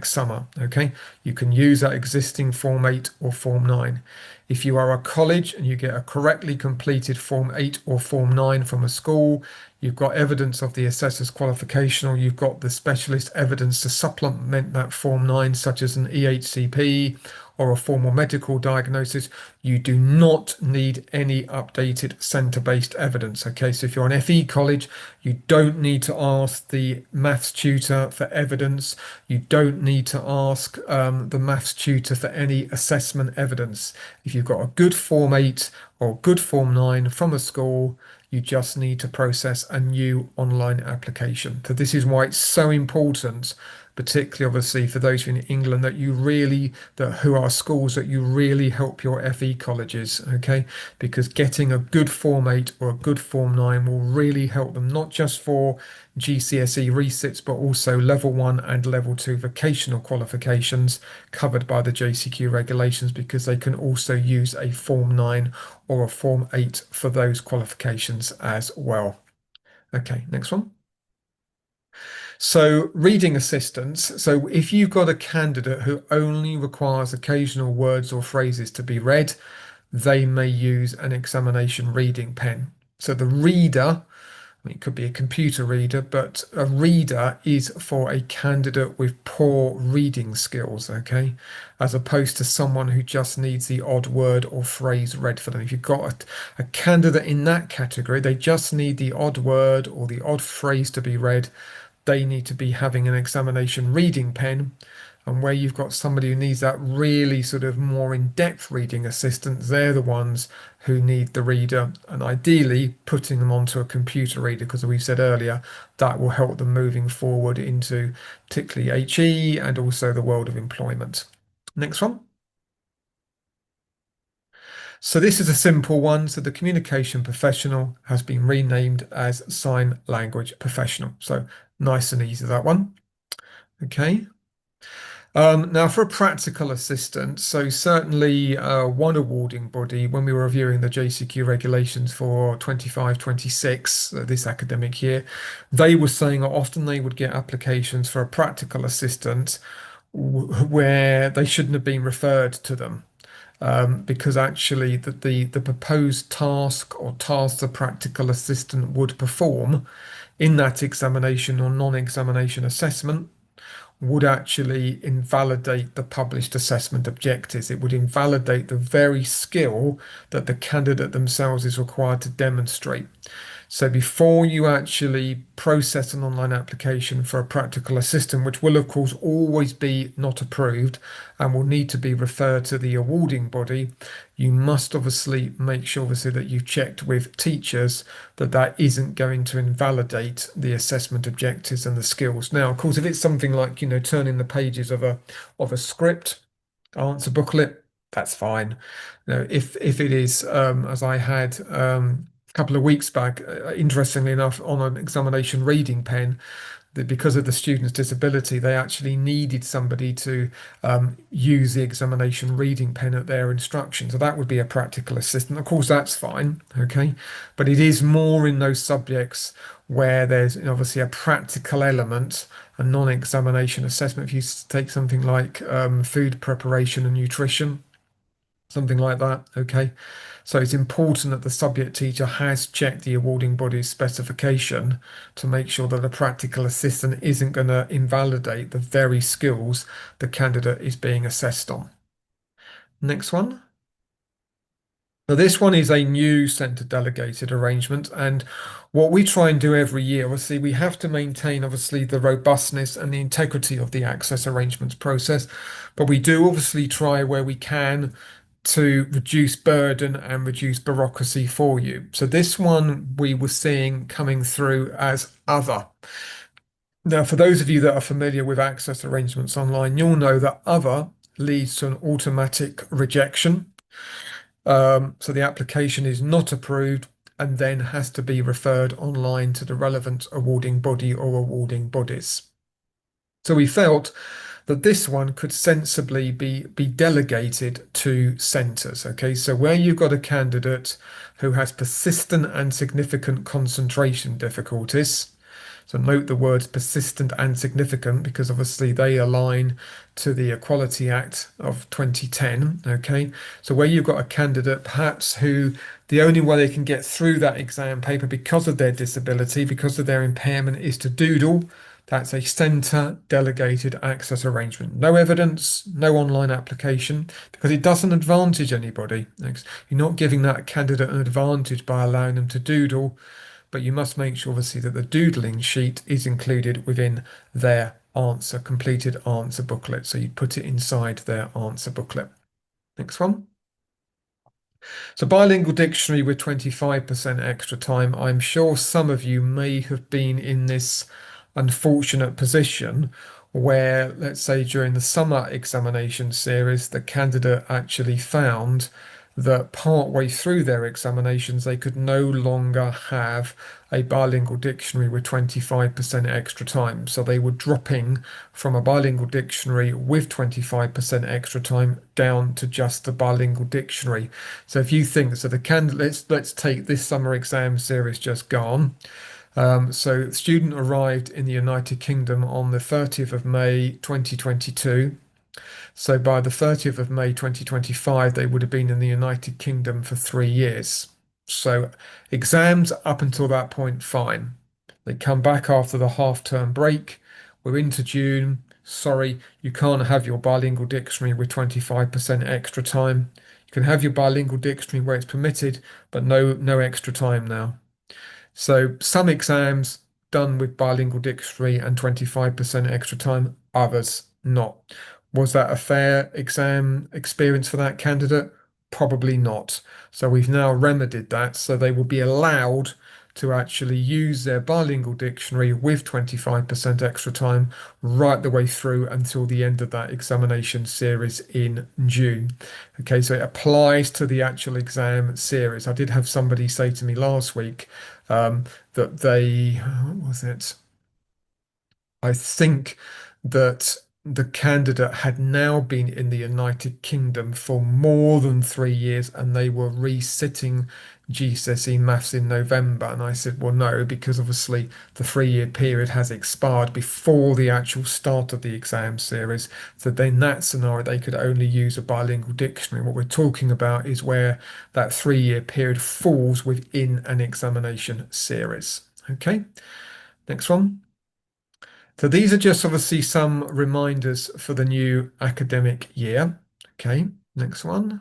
summer. Okay, you can use that existing Form 8 or Form 9. If you are a college and you get a correctly completed Form 8 or Form 9 from a school, you've got evidence of the assessor's qualification, or you've got the specialist evidence to supplement that Form 9, such as an EHCP or a formal medical diagnosis, you do not need any updated centre-based evidence. Okay, so if you're an FE college, you don't need to ask the maths tutor for evidence. You don't need to ask the maths tutor for any assessment evidence. If you've got a good Form 8 or good Form 9 from a school, you just need to process a new online application. So this is why it's so important, particularly obviously for those in England, that who are schools that you really help your FE colleges, okay? Because getting a good Form 8 or a good Form 9 will really help them, not just for GCSE resits, but also Level 1 and Level 2 vocational qualifications covered by the JCQ regulations, because they can also use a Form 9 or a Form 8 for those qualifications as well. Okay, next one. So reading assistance. So if you've got a candidate who only requires occasional words or phrases to be read, they may use an examination reading pen. So the reader, I mean, it could be a computer reader, but a reader is for a candidate with poor reading skills, okay? As opposed to someone who just needs the odd word or phrase read for them. If you've got a candidate in that category, they just need the odd word or the odd phrase to be read, they need to be having an examination reading pen. And where you've got somebody who needs that really sort of more in-depth reading assistance, they're the ones who need the reader, and ideally putting them onto a computer reader, because as we said earlier, that will help them moving forward into particularly HE and also the world of employment. Next one. So this is a simple one. So the communication professional has been renamed as sign language professional. So nice and easy, that one. Okay. Now for a practical assistant, so certainly one awarding body, when we were reviewing the JCQ regulations for 25-26 this academic year, they were saying often they would get applications for a practical assistant where they shouldn't have been referred to them. Because actually the proposed task or tasks the practical assistant would perform in that examination or non-examination assessment would actually invalidate the published assessment objectives. It would invalidate the very skill that the candidate themselves is required to demonstrate. So before you actually process an online application for a practical assistant, which will of course always be not approved and will need to be referred to the awarding body, you must obviously make sure obviously that you've checked with teachers that that isn't going to invalidate the assessment objectives and the skills. Now, of course, if it's something like, turning the pages of a script, answer booklet, that's fine. If it is, as I had couple of weeks back, interestingly enough, on an examination reading pen, that because of the student's disability, they actually needed somebody to use the examination reading pen at their instruction. So that would be a practical assistant. Of course, that's fine, okay? But it is more in those subjects where there's obviously a practical element, a non-examination assessment. If you take something like food preparation and nutrition, something like that, okay? So it's important that the subject teacher has checked the awarding body's specification to make sure that the practical assistant isn't going to invalidate the very skills the candidate is being assessed on. Next one. Now, this one is a new centre delegated arrangement, and what we try and do every year, obviously, we have to maintain obviously the robustness and the integrity of the access arrangements process, but we do obviously try where we can to reduce burden and reduce bureaucracy for you. So this one we were seeing coming through as other. Now, for those of you that are familiar with access arrangements online, you'll know that other leads to an automatic rejection. So the application is not approved and then has to be referred online to the relevant awarding body or awarding bodies. So we felt that this one could sensibly be delegated to centres. Okay, so where you've got a candidate who has persistent and significant concentration difficulties, so note the words persistent and significant because obviously they align to the Equality Act of 2010. Okay, so where you've got a candidate perhaps who the only way they can get through that exam paper because of their disability, because of their impairment, is to doodle. That's a centre delegated access arrangement. No evidence, no online application, because it doesn't advantage anybody. You're not giving that candidate an advantage by allowing them to doodle, but you must make sure obviously that the doodling sheet is included within their answer, completed answer booklet. So you put it inside their answer booklet. Next one. So bilingual dictionary with 25% extra time. I'm sure some of you may have been in this unfortunate position where, let's say, during the summer examination series, the candidate actually found that partway through their examinations, they could no longer have a bilingual dictionary with 25% extra time. So they were dropping from a bilingual dictionary with 25% extra time down to just the bilingual dictionary. So if you think, so the candidate, let's take this summer exam series just gone. So the student arrived in the United Kingdom on the 30th of May 2022. So by the 30th of May 2025, they would have been in the United Kingdom for 3 years. So exams up until that point, fine. They come back after the half-term break. We're into June. Sorry, you can't have your bilingual dictionary with 25% extra time. You can have your bilingual dictionary where it's permitted, but no extra time now. So some exams done with bilingual dictionary and 25% extra time, others not. Was that a fair exam experience for that candidate? Probably not. So we've now remedied that. So they will be allowed to actually use their bilingual dictionary with 25% extra time right the way through until the end of that examination series in June. Okay, so it applies to the actual exam series. I did have somebody say to me last week that they, what was it? I think that the candidate had now been in the United Kingdom for more than 3 years and they were resitting GCSE maths in November. And I said, well, no, because obviously the 3-year period has expired before the actual start of the exam series. So then that scenario, they could only use a bilingual dictionary. What we're talking about is where that 3-year period falls within an examination series. Okay, next one. So these are just obviously some reminders for the new academic year. Okay, next one.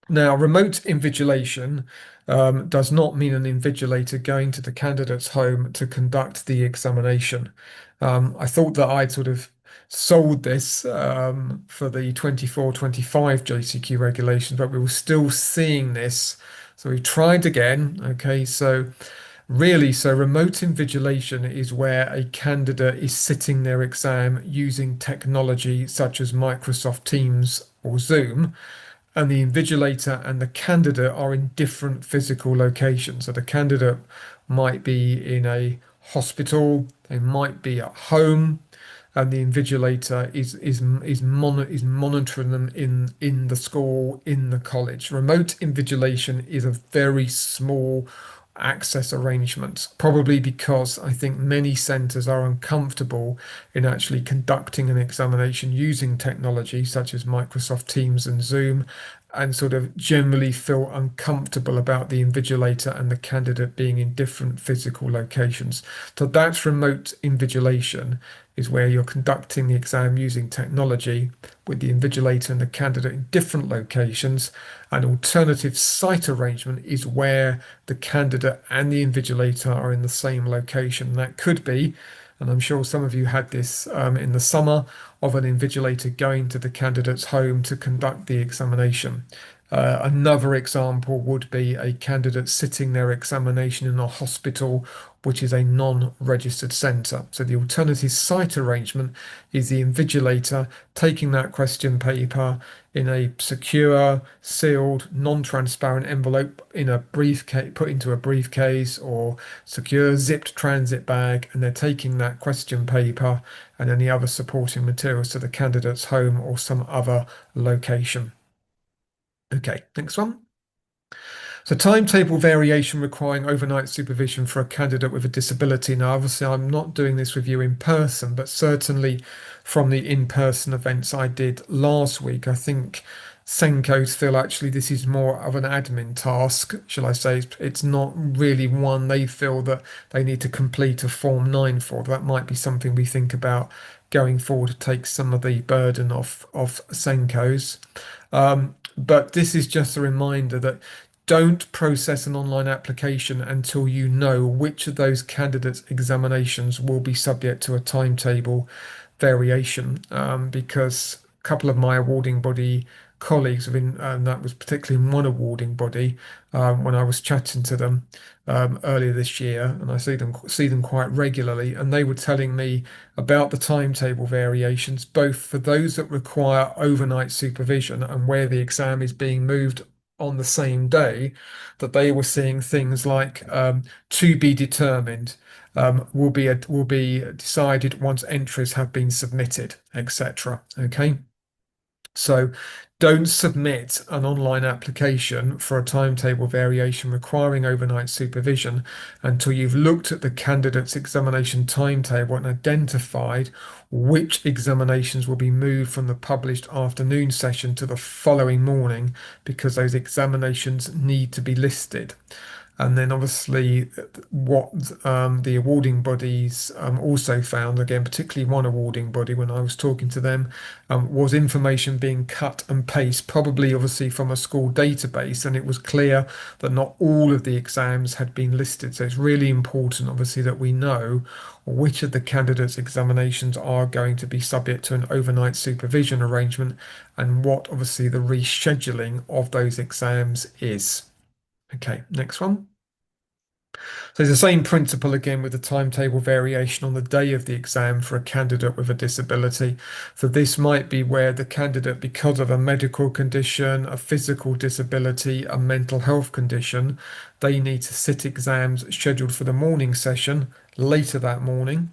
Now, remote invigilation does not mean an invigilator going to the candidate's home to conduct the examination. I thought that I'd sort of sold this for the 24-25 JCQ regulations, but we were still seeing this. So we tried again. Okay, so really, so remote invigilation is where a candidate is sitting their exam using technology such as Microsoft Teams or Zoom, and the invigilator and the candidate are in different physical locations. So the candidate might be in a hospital, they might be at home, and the invigilator is monitoring them in the school, in the college. Remote invigilation is a very small access arrangement, probably because I think many centres are uncomfortable in actually conducting an examination using technology such as Microsoft Teams and Zoom, and sort of generally feel uncomfortable about the invigilator and the candidate being in different physical locations. So that's remote invigilation, is where you're conducting the exam using technology with the invigilator and the candidate in different locations. An alternative site arrangement is where the candidate and the invigilator are in the same location. That could be, and I'm sure some of you had this in the summer, of an invigilator going to the candidate's home to conduct the examination. Another example would be a candidate sitting their examination in a hospital, which is a non-registered centre. So the alternative site arrangement is the invigilator taking that question paper in a secure, sealed, non-transparent envelope in a briefcase, put into a briefcase or secure zipped transit bag, and they're taking that question paper and any other supporting materials to the candidate's home or some other location. Okay, next one. So timetable variation requiring overnight supervision for a candidate with a disability. Now, obviously, I'm not doing this with you in person, but certainly from the in-person events I did last week, I think SENCOs feel actually this is more of an admin task, shall I say. It's not really one they feel that they need to complete a Form 9 for. That might be something we think about going forward to take some of the burden off of SENCOs. But this is just a reminder that don't process an online application until you know which of those candidates' examinations will be subject to a timetable variation, because a couple of my awarding body colleagues have been, and that was particularly in one awarding body, when I was chatting to them earlier this year, and I see them quite regularly, and they were telling me about the timetable variations, both for those that require overnight supervision and where the exam is being moved on the same day, that they were seeing things like to be determined, will be decided once entries have been submitted, etc. Okay. So don't submit an online application for a timetable variation requiring overnight supervision until you've looked at the candidate's examination timetable and identified which examinations will be moved from the published afternoon session to the following morning, because those examinations need to be listed. And then obviously what the awarding bodies also found, again, particularly one awarding body when I was talking to them, was information being cut and paste, probably obviously from a school database, and it was clear that not all of the exams had been listed. So it's really important, obviously, that we know which of the candidates' examinations are going to be subject to an overnight supervision arrangement and what obviously the rescheduling of those exams is. Okay, next one. So it's the same principle again with the timetable variation on the day of the exam for a candidate with a disability. So this might be where the candidate, because of a medical condition, a physical disability, a mental health condition, they need to sit exams scheduled for the morning session later that morning,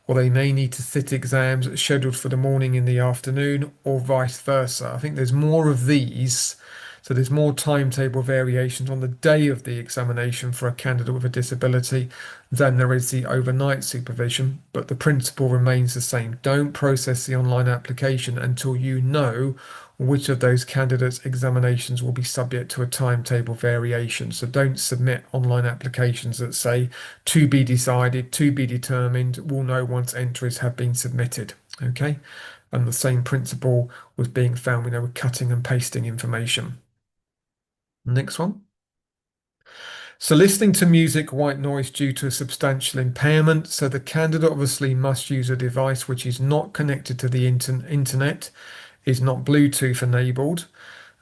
or they may need to sit exams scheduled for the morning in the afternoon, or vice versa. I think there's more of these. So there's more timetable variations on the day of the examination for a candidate with a disability than there is the overnight supervision, but the principle remains the same. Don't process the online application until you know which of those candidates' examinations will be subject to a timetable variation. So don't submit online applications that say to be decided, to be determined, we'll know once entries have been submitted. Okay. And the same principle was being found when they were cutting and pasting information. Next one. So listening to music, white noise due to a substantial impairment. So the candidate obviously must use a device which is not connected to the internet, is not Bluetooth enabled.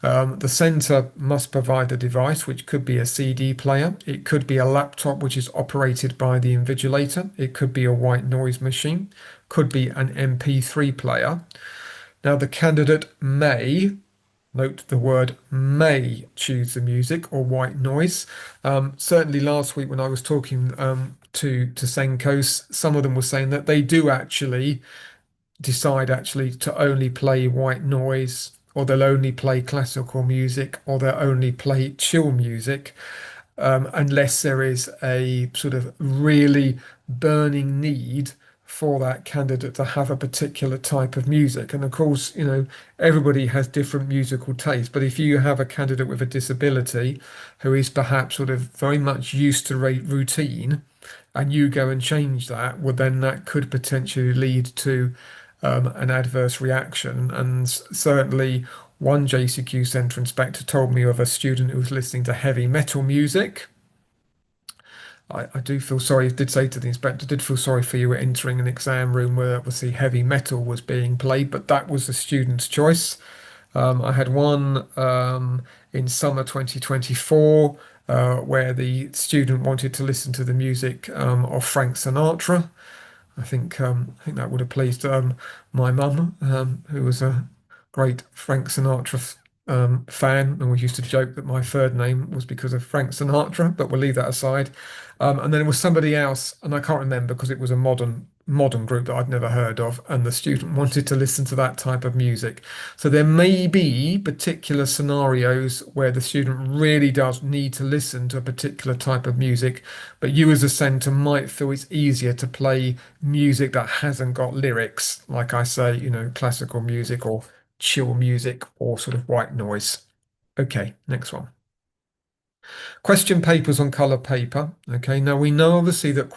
The centre must provide a device, which could be a CD player. It could be a laptop, which is operated by the invigilator. It could be a white noise machine, could be an MP3 player. Now the candidate may Note the word may choose the music or white noise. Certainly last week when I was talking to SENCOs, some of them were saying that they do actually decide actually to only play white noise, or they'll only play classical music, or they'll only play chill music, unless there is a sort of really burning need for that candidate to have a particular type of music. And of course, everybody has different musical tastes, but if you have a candidate with a disability who is perhaps sort of very much used to routine, and you go and change that, well, then that could potentially lead to an adverse reaction. And certainly, one JCQ centre inspector told me of a student who was listening to heavy metal music. I do feel sorry, did say to the inspector, did feel sorry for you entering an exam room where obviously heavy metal was being played, but that was the student's choice. I had one in summer 2024 where the student wanted to listen to the music of Frank Sinatra. I think that would have pleased my mum, who was a great Frank Sinatra fan, and we used to joke that my third name was because of Frank Sinatra, but we'll leave that aside. And then it was somebody else, and I can't remember because it was a modern group that I'd never heard of, and the student wanted to listen to that type of music. So there may be particular scenarios where the student really does need to listen to a particular type of music, but you as a centre might feel it's easier to play music that hasn't got lyrics, like I say, classical music or chill music or sort of white noise. Okay, next one. Question papers on coloured paper. Okay, now we know obviously that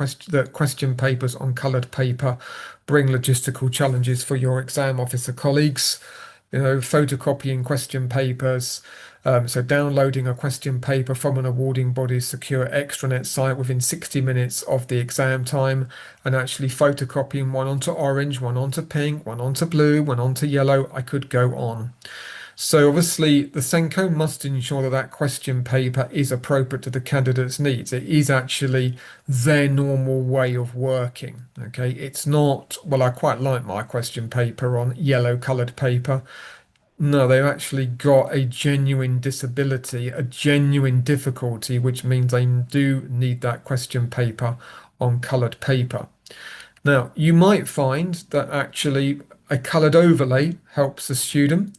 question papers on coloured paper bring logistical challenges for your exam officer colleagues. Photocopying question papers. So downloading a question paper from an awarding body's secure extranet site within 60 minutes of the exam time, and actually photocopying one onto orange, one onto pink, one onto blue, one onto yellow. I could go on. So obviously the SENCO must ensure that that question paper is appropriate to the candidate's needs. It is actually their normal way of working. Okay, it's not, well, I quite like my question paper on yellow coloured paper. No, they've actually got a genuine disability, a genuine difficulty, which means they do need that question paper on coloured paper. Now, you might find that actually a coloured overlay helps the student.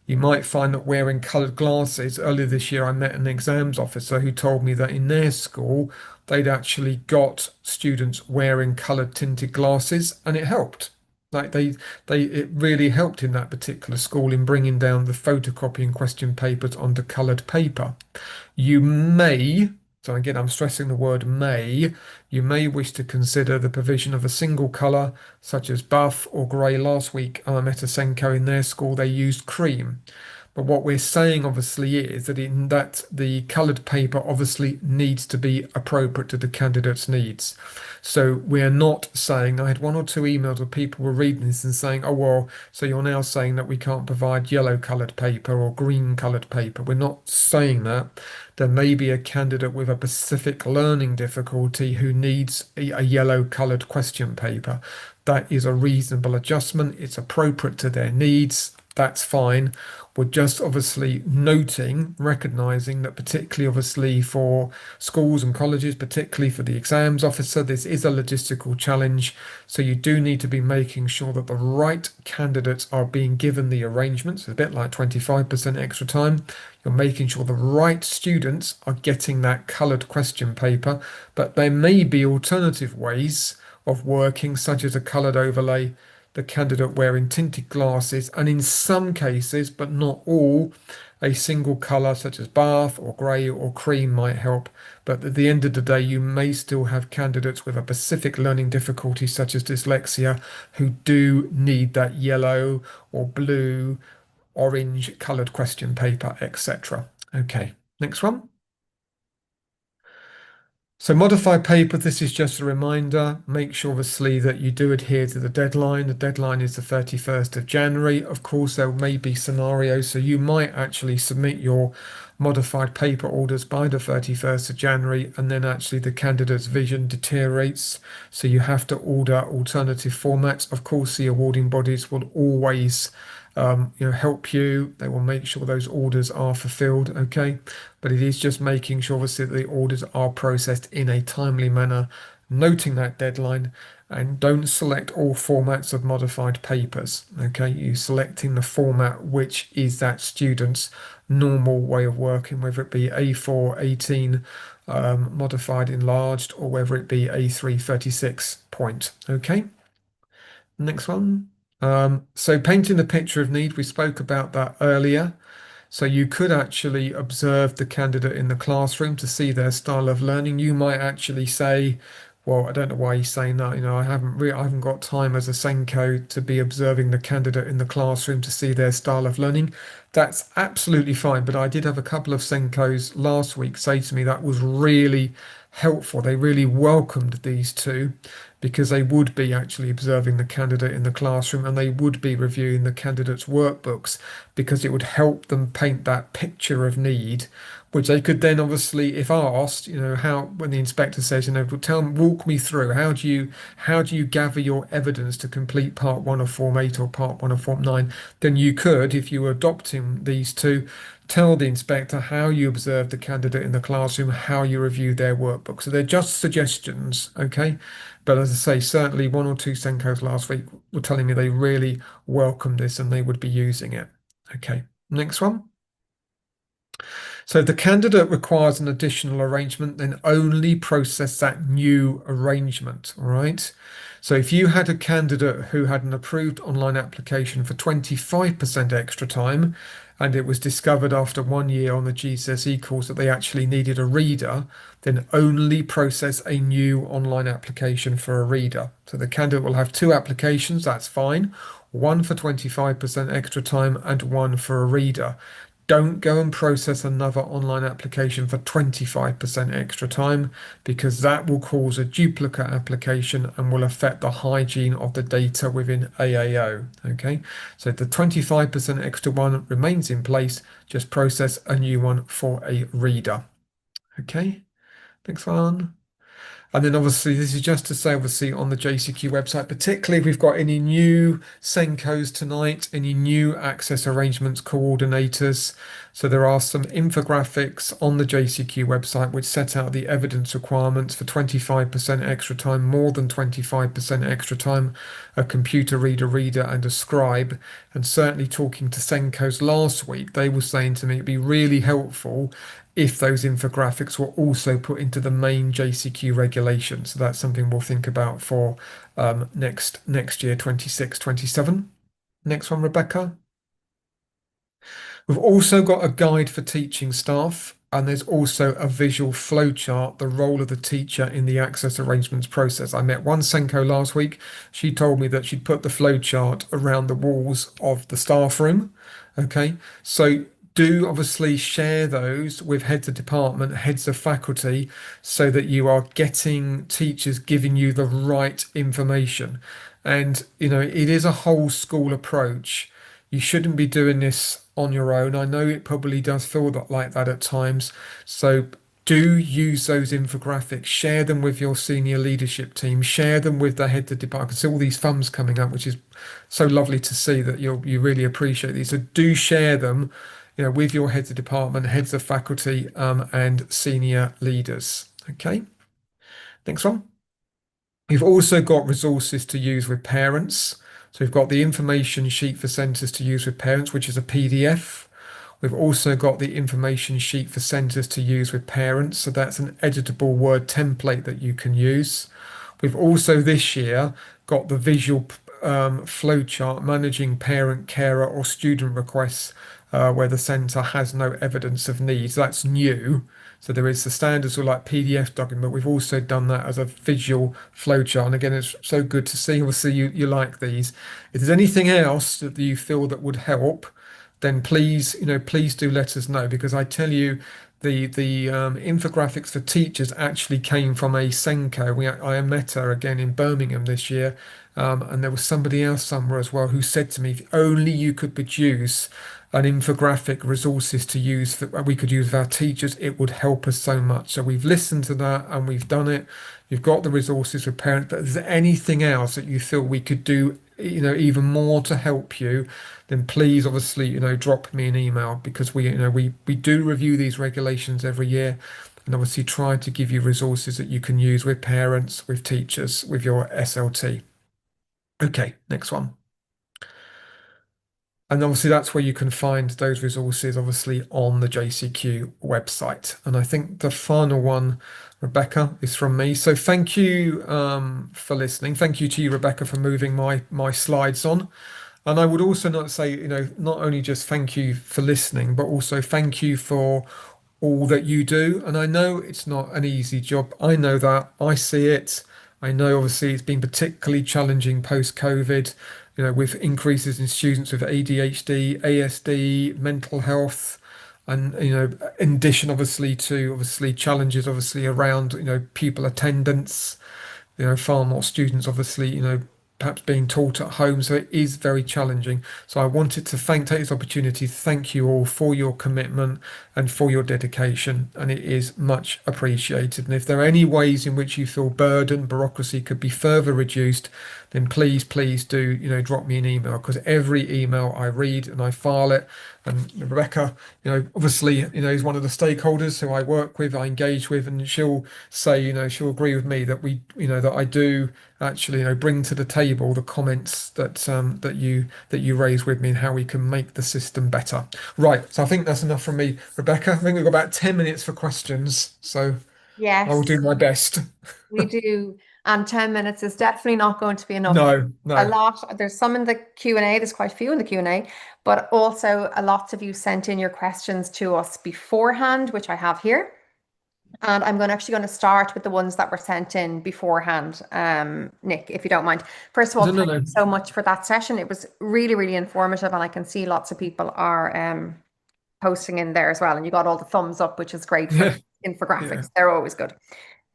You might find that wearing coloured glasses. Earlier this year, I met an exams officer who told me that in their school, they'd actually got students wearing coloured tinted glasses, and it helped. Like it really helped in that particular school in bringing down the photocopying question papers onto coloured paper. You may, so again, I'm stressing the word may, you may wish to consider the provision of a single colour, such as buff or grey. Last week, I met a SENCO in their school, they used cream. But what we're saying obviously is that the coloured paper obviously needs to be appropriate to the candidate's needs. So we're not saying, I had one or two emails where people were reading this and saying, oh, well, so you're now saying that we can't provide yellow coloured paper or green coloured paper. We're not saying that. There may be a candidate with a specific learning difficulty who needs a yellow coloured question paper. That is a reasonable adjustment. It's appropriate to their needs. That's fine. We're just obviously noting, recognizing that particularly obviously for schools and colleges, particularly for the exams officer, this is a logistical challenge. So you do need to be making sure that the right candidates are being given the arrangements, a bit like 25% extra time. You're making sure the right students are getting that coloured question paper, but there may be alternative ways of working, such as a coloured overlay, the candidate wearing tinted glasses, and in some cases, but not all, a single colour such as bath or grey or cream might help. But at the end of the day, you may still have candidates with a specific learning difficulty such as dyslexia who do need that yellow or blue, orange coloured question paper, etc. Okay, next one. So modify paper, this is just a reminder. Make sure obviously that you do adhere to the deadline. The deadline is the 31st of January. Of course, there may be scenarios, so you might actually submit your modified paper orders by the 31st of January, and then actually the candidate's vision deteriorates. So you have to order alternative formats. Of course, the awarding bodies will always help you. They will make sure those orders are fulfilled, okay? But it is just making sure obviously that the orders are processed in a timely manner, noting that deadline, and don't select all formats of modified papers, okay? You selecting the format which is that student's normal way of working, whether it be A4, 18, modified enlarged, or whether it be A3 36 point, okay? Next one. So painting the picture of need, we spoke about that earlier. So you could actually observe the candidate in the classroom to see their style of learning. You might actually say, well, I don't know why he's saying that. I haven't got time as a SENCO to be observing the candidate in the classroom to see their style of learning. That's absolutely fine. But I did have a couple of SENCOs last week say to me that was really helpful. They really welcomed these two because they would be actually observing the candidate in the classroom and they would be reviewing the candidate's workbooks because it would help them paint that picture of need, which they could then obviously, if asked, how when the inspector says, walk me through how do you gather your evidence to complete part one of Form 8 or part one of Form 9, then you could, if you were adopting these two, tell the inspector how you observe the candidate in the classroom, how you review their workbook. So they're just suggestions, okay? But as I say, certainly one or two SENCOs last week were telling me they really welcome this and they would be using it. Okay, next one. So if the candidate requires an additional arrangement, then only process that new arrangement, all right? So if you had a candidate who had an approved online application for 25% extra time, and it was discovered after 1 year on the GCSE course that they actually needed a reader, then only process a new online application for a reader. So the candidate will have two applications, that's fine, one for 25% extra time and one for a reader. Don't go and process another online application for 25% extra time because that will cause a duplicate application and will affect the hygiene of the data within AAO. Okay, so the 25% extra one remains in place, just process a new one for a reader. Okay, next one. And then obviously this is just to say obviously on the JCQ website, particularly if we've got any new SENCOs tonight, any new access arrangements coordinators. So there are some infographics on the JCQ website which set out the evidence requirements for 25% extra time, more than 25% extra time, a computer reader and a scribe. And certainly talking to SENCOs last week, they were saying to me it'd be really helpful if those infographics were also put into the main JCQ regulations. So that's something we'll think about for next year, 26, 27. Next one, Rebecca. We've also got a guide for teaching staff, and there's also a visual flowchart, the role of the teacher in the access arrangements process. I met one SENCO last week. She told me that she'd put the flowchart around the walls of the staff room. Okay, so do obviously share those with heads of department, heads of faculty, so that you are getting teachers giving you the right information. And, it is a whole school approach. You shouldn't be doing this on your own. I know it probably does feel like that at times. So do use those infographics, share them with your senior leadership team, share them with the head of department. I can see all these thumbs coming up, which is so lovely to see that you really appreciate these. So do share them with your heads of department, heads of faculty, and senior leaders. Okay, next one. We've also got resources to use with parents. So we've got the information sheet for centres to use with parents, which is a PDF. We've also got the information sheet for centres to use with parents. So that's an editable Word template that you can use. We've also this year got the visual flowchart managing parent, carer or student requests where the centre has no evidence of needs. That's new. So there is the standard sort of like PDF document, but we've also done that as a visual flowchart. And again, it's so good to see. Obviously, you like these. If there's anything else that you feel that would help, then please do let us know, because I tell you, the infographics for teachers actually came from a SENCO. I met her again in Birmingham this year, And there was somebody else somewhere as well who said to me, if only you could produce an infographic resources to use that we could use with our teachers, it would help us so much. So we've listened to that and we've done it. You've got the resources for parents, but is there anything else that you feel we could do, even more to help you? Then please, obviously, drop me an email because we do review these regulations every year and obviously try to give you resources that you can use with parents, with teachers, with your SLT. Okay, next one. And obviously that's where you can find those resources, obviously, on the JCQ website. And I think the final one, Rebecca, is from me. So thank you for listening. Thank you to you, Rebecca, for moving my slides on. And I would also not say, not only just thank you for listening, but also thank you for all that you do. And I know it's not an easy job. I know that. I see it. I know obviously it's been particularly challenging post-COVID, with increases in students with ADHD, ASD, mental health, and in addition obviously to challenges obviously around pupil attendance, far more students obviously, perhaps being taught at home. So it is very challenging. So I wanted to take this opportunity to thank you all for your commitment and for your dedication, and it is much appreciated. And if there are any ways in which you feel burden, bureaucracy could be further reduced, then please do, drop me an email because every email I read and I file it. And Rebecca, obviously, is one of the stakeholders who I work with, I engage with, and she'll say, she'll agree with me that that I do actually, bring to the table the comments that you raise with me and how we can make the system better. Right. So I think that's enough from me, Rebecca. I think we've got about 10 minutes for questions, so I will Yes, do my best. we do. And 10 minutes is definitely not going to be enough. No, A no. lot, there's some in the Q&A, there's quite a few in the Q&A, but also a lot of you sent in your questions to us beforehand, which I have here. And I'm actually going to start with the ones that were sent in beforehand, Nick, if you don't mind. First of all, No, no, thank no. you so much for that session. It was really, really informative, and I can see lots of people are posting in there as well. And you got all the thumbs up, which is great for Yeah, the yeah. infographics. They're always good.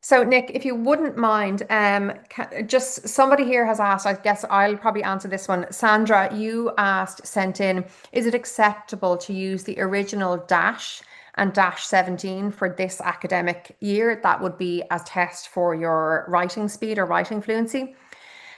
So, Nick, if you wouldn't mind, just somebody here has asked, I guess I'll probably answer this one. Sandra, you sent in, is it acceptable to use the original dash and dash 17 for this academic year? That would be a test for your writing speed or writing fluency.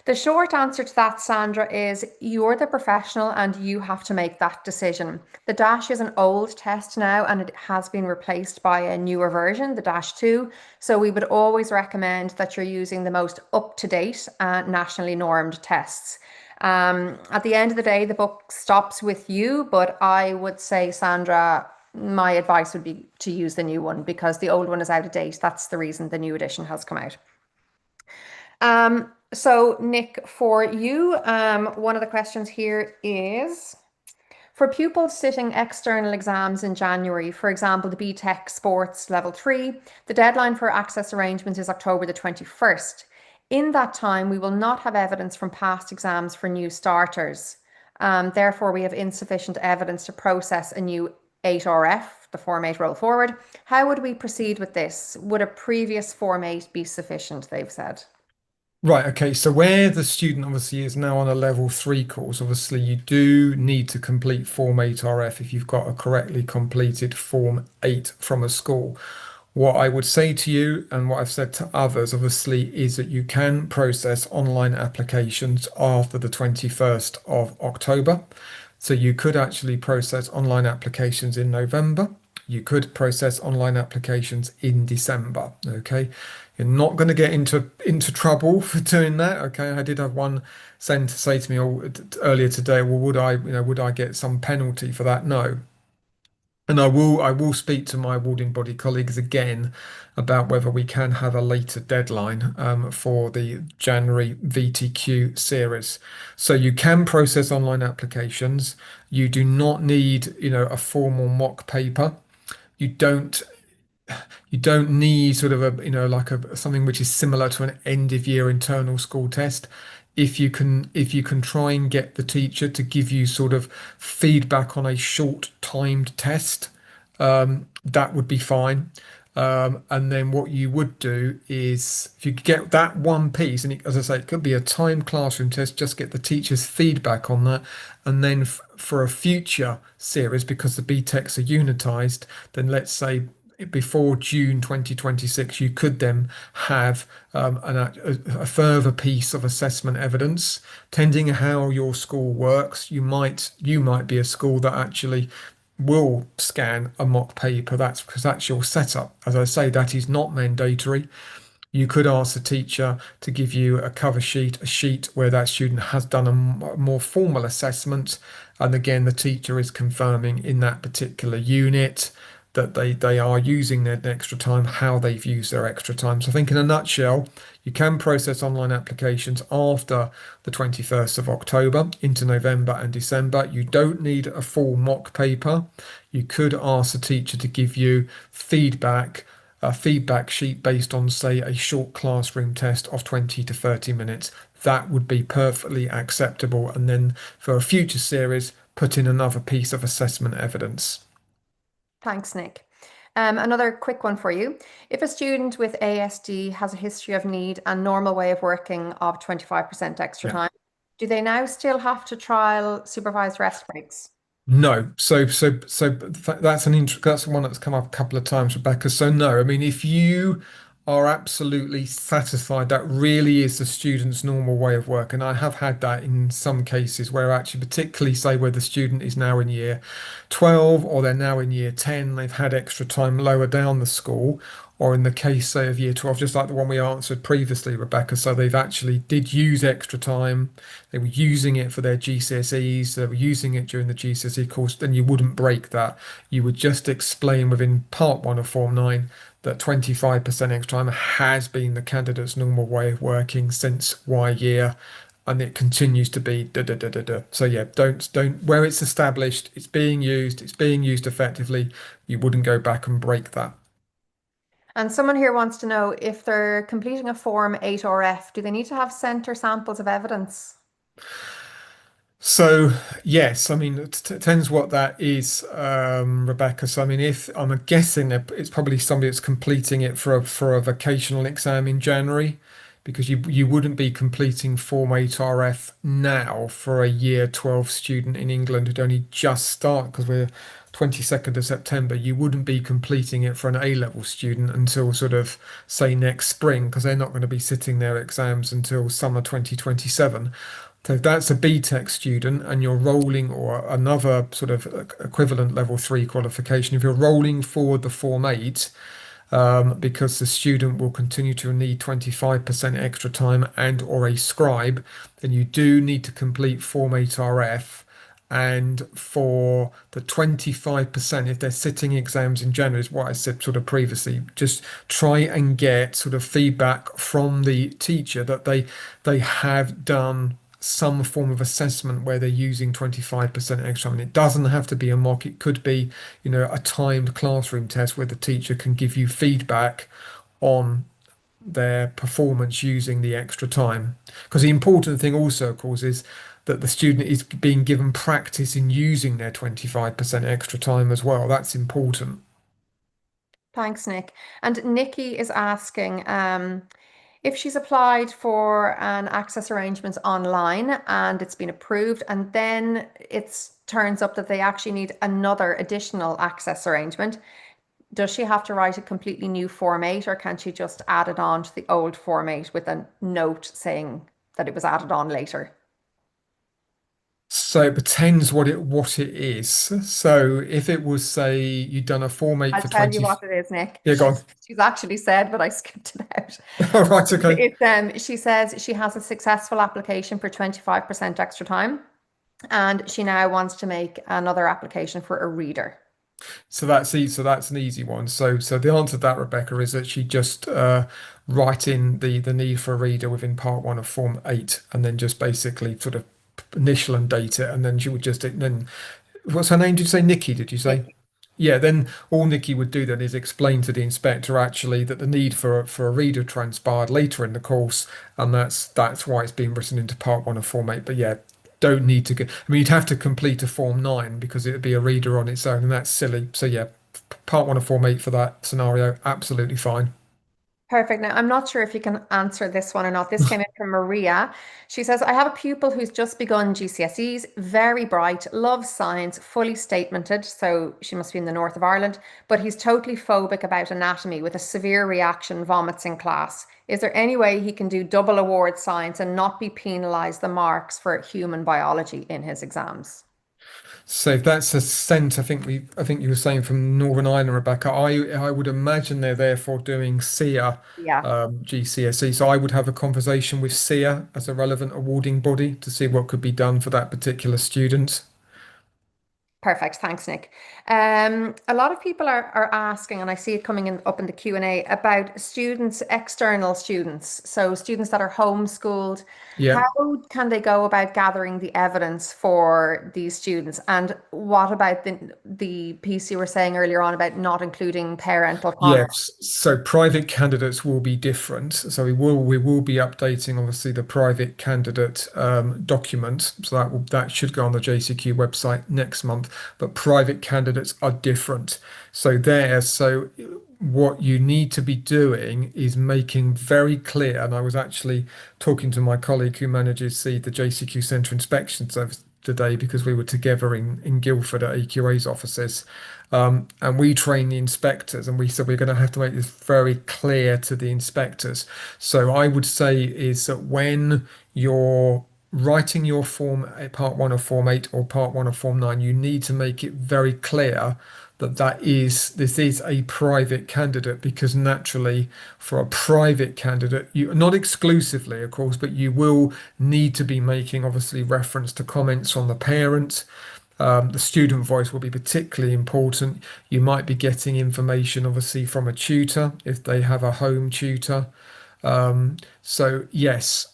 The short answer to that, Sandra, is you're the professional and you have to make that decision. The Dash is an old test now and it has been replaced by a newer version, the Dash 2. So we would always recommend that you're using the most up-to-date nationally normed tests. At the end of the day, the book stops with you, but I would say, Sandra, my advice would be to use the new one because the old one is out of date. That's the reason the new edition has come out. So Nick, for you, one of the questions here is for pupils sitting external exams in January, for example, the BTEC Sports Level 3, the deadline for access arrangements is October the 21st. In that time, we will not have evidence from past exams for new starters. Therefore, we have insufficient evidence to process a new 8RF, the Form 8 roll forward. How would we proceed with this? Would a previous Form 8 be sufficient, they've said? Right, okay. So where the student obviously is now on a level 3 course, obviously you do need to complete Form 8RF if you've got a correctly completed Form 8 from a school. What I would say to you and what I've said to others, obviously, is that you can process online applications after the 21st of October. So you could actually process online applications in November. You could process online applications in December. Okay. You're not going to get into trouble for doing that. Okay. I did have one send to say to me earlier today, well, would I get some penalty for that? No. And I will speak to my awarding body colleagues again about whether we can have a later deadline for the January VTQ series. So you can process online applications. You do not need, a formal mock paper. You don't you don't need sort of like something which is similar to an end of year internal school test. If you can try and get the teacher to give you sort of feedback on a short timed test, that would be fine. And then what you would do is if you get that one piece, and as I say, it could be a timed classroom test, just get the teacher's feedback on that. And then for a future series, because the BTECs are unitized, then let's say before June 2026, you could then have a further piece of assessment evidence. Tending how your school works, you might be a school that actually will scan a mock paper. That's because that's your setup. As I say, that is not mandatory. You could ask the teacher to give you a cover sheet, a sheet where that student has done a more formal assessment. And again, the teacher is confirming in that particular unit that they are using their extra time, how they've used their extra time. So I think in a nutshell, you can process online applications after the 21st of October into November and December. You don't need a full mock paper. You could ask the teacher to give you feedback, a feedback sheet based on, say, a short classroom test of 20 to 30 minutes. That would be perfectly acceptable. And then for a future series, put in another piece of assessment evidence. Thanks, Nick. Another quick one for you. If a student with ASD has a history of need and normal way of working of 25% extra Yeah. time, do they now still have to trial supervised rest breaks? No, that's one that's come up a couple of times, Rebecca. So no, I mean, if you are absolutely satisfied that really is the student's normal way of work, and I have had that in some cases where actually, particularly say where the student is now in year 12 or they're now in year 10, they've had extra time lower down the school, or in the case, say, of year 12, just like the one we answered previously, Rebecca. So they've actually did use extra time. They were using it for their GCSEs. They were using it during the GCSE course. Then you wouldn't break that. You would just explain within part one of Form 9 that 25% extra time has been the candidate's normal way of working since Y year, and it continues to be da da da da da. So yeah, don't where it's established, it's being used effectively. You wouldn't go back and break that. And someone here wants to know if they're completing a Form 8RF, do they need to have centre samples of evidence? So yes, I mean it depends what that is, Rebecca. So I mean, if I'm guessing that it's probably somebody that's completing it for a vocational exam in January, because you wouldn't be completing Form 8RF now for a year 12 student in England who'd only just start because we're 22nd of September. You wouldn't be completing it for an A-level student until sort of say next spring because they're not going to be sitting their exams until summer 2027. So if that's a BTEC student and you're rolling, or another sort of equivalent level three qualification, if you're rolling forward the Form 8, because the student will continue to need 25% extra time and or a scribe, then you do need to complete Form 8RF. And for the 25%, if they're sitting exams in January, is what I said sort of previously, just try and get sort of feedback from the teacher that they have done some form of assessment where they're using 25% extra. I mean, it doesn't have to be a mock. It could be, a timed classroom test where the teacher can give you feedback on their performance using the extra time. Because the important thing also, of course, is that the student is being given practice in using their 25% extra time as well. That's important. Thanks, Nick. And Nikki is asking if she's applied for an access arrangements online and it's been approved, and then it turns up that they actually need another additional access arrangement. Does she have to write a completely new Form 8, or can she just add it on to the old Form 8 with a note saying that it was added on later? So it pretends what it is. So if it was, say, you'd done a Form 8 I'll for tell you 20, what it is, Nick. yeah, go on. She's actually said, but I skipped it out. All right, okay. She says she has a successful application for 25% extra time, and she now wants to make another application for a reader. So that's an easy one. So the answer to that, Rebecca, is that she just write in the need for a reader within part one of Form 8, and then just basically sort of initial and date it, and then she would just then what's her name? Did you say Nikki? Did you say? Nick. Yeah, then all Nikki would do then is explain to the inspector actually that the need for a reader transpired later in the course, and that's why it's being written into part one of Form 8. But yeah, don't need to get. I mean, you'd have to complete a Form 9 because it'd be a reader on its own, and that's silly. So yeah, part one of Form 8 for that scenario, absolutely fine. Perfect. Now, I'm not sure if you can answer this one or not. This came in from Maria. She says, I have a pupil who's just begun GCSEs, very bright, loves science, fully statemented. So she must be in the north of Ireland, but he's totally phobic about anatomy with a severe reaction, vomits in class. Is there any way he can do double award science and not be penalized the marks for human biology in his exams? So if that's a scent, I think you were saying from Northern Ireland, Rebecca. I would imagine they're therefore doing SEA Yeah. GCSE. So I would have a conversation with SEA as a relevant awarding body to see what could be done for that particular student. Perfect. Thanks, Nick. A lot of people are asking, and I see it coming in up in the Q&A about students, external students, so students that are homeschooled. Yeah. How can they go about gathering the evidence for these students? And what about the piece you were saying earlier on about not including parental comment? Yes, so private candidates will be different. So we will be updating obviously the private candidate document. So that should go on the JCQ website next month. But private candidates are different. So what you need to be doing is making very clear. And I was actually talking to my colleague who manages the JCQ Centre Inspection Service today because we were together in Guildford at AQA's offices. And we train the inspectors, and we said we're going to have to make this very clear to the inspectors. So I would say is that when you're writing your form, part one of Form 8 or part one of Form 9, you need to make it very clear that this is a private candidate, because naturally for a private candidate, you not exclusively of course, but you will need to be making obviously reference to comments from the parent. The student voice will be particularly important. You might be getting information, obviously, from a tutor if they have a home tutor. So yes,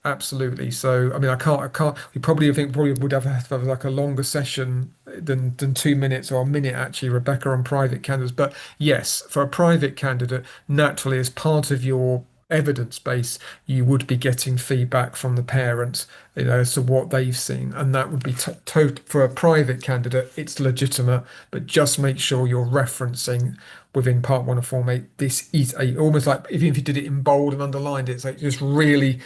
absolutely. So I mean, I can't. We probably I think probably would have to have like a longer session than 2 minutes or a minute actually, Rebecca, on private candidates. But yes, for a private candidate, naturally, as part of your evidence base, you would be getting feedback from the parents, as to what they've seen, and that would be for a private candidate. It's legitimate, but just make sure you're referencing within part one of Form 8. This is a almost like even if you did it in bold and underlined it, so it just really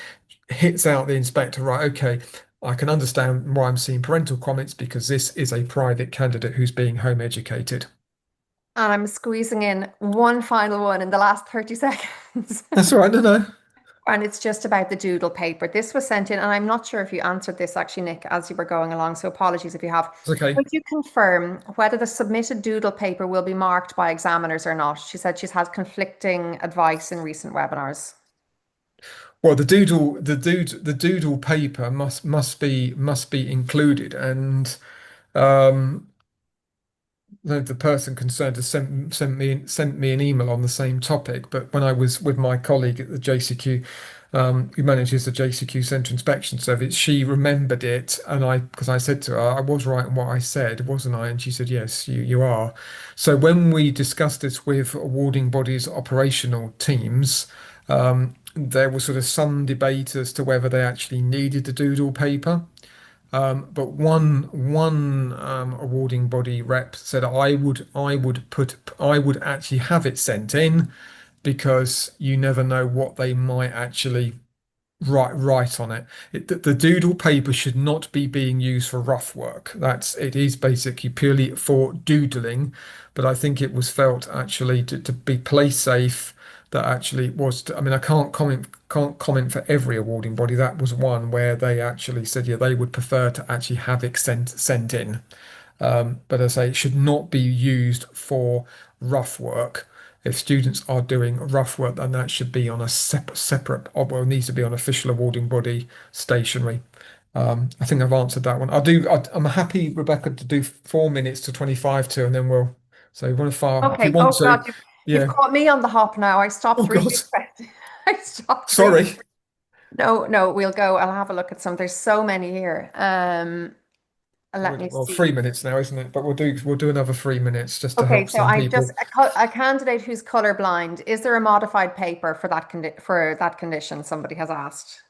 hits out the inspector, right? Okay, I can understand why I'm seeing parental comments because this is a private candidate who's being home educated. And I'm squeezing in one final one in the last 30 seconds. That's all right. No, no, And it's just about the doodle paper. This was sent in, and I'm not sure if you answered this actually, Nick, as you were going along. So apologies if you have. it's okay. Could you confirm whether the submitted doodle paper will be marked by examiners or not? She said she's had conflicting advice in recent webinars. Well, the doodle paper must be included, and um, the person concerned has sent me an email on the same topic. But when I was with my colleague at the JCQ, who manages the JCQ Centre Inspection Service, she remembered it, and because I said to her, I was right in what I said, wasn't I? And she said, yes, you are. So when we discussed this with awarding bodies' operational teams, there was sort of some debate as to whether they actually needed the doodle paper. But one awarding body rep said I would actually have it sent in because you never know what they might actually write on it. The doodle paper should not be being used for rough work. It is basically purely for doodling, but I think it was felt actually to be play safe that actually it was. I mean, I can't comment for every awarding body. That was one where they actually said, yeah, they would prefer to actually have it sent in. But as I say, it should not be used for rough work. If students are doing rough work, then that should be on a separate, well, it needs to be on official awarding body stationery. I think I've answered that one. I'm happy, Rebecca, to do 4 minutes to 25 to, and then we'll. So you want to file if you Okay. want Oh to. God, you've Yeah. caught me on the hop now. I Oh stopped really God. expecting. I stopped really. Sorry. No, no, we'll go. I'll have a look at some. There's so many here. Let me Well, see. 3 minutes now, isn't it? But we'll do another 3 minutes just to Okay, help so some I just people. a candidate who's colorblind. Is there a modified paper for that condition? Somebody has asked.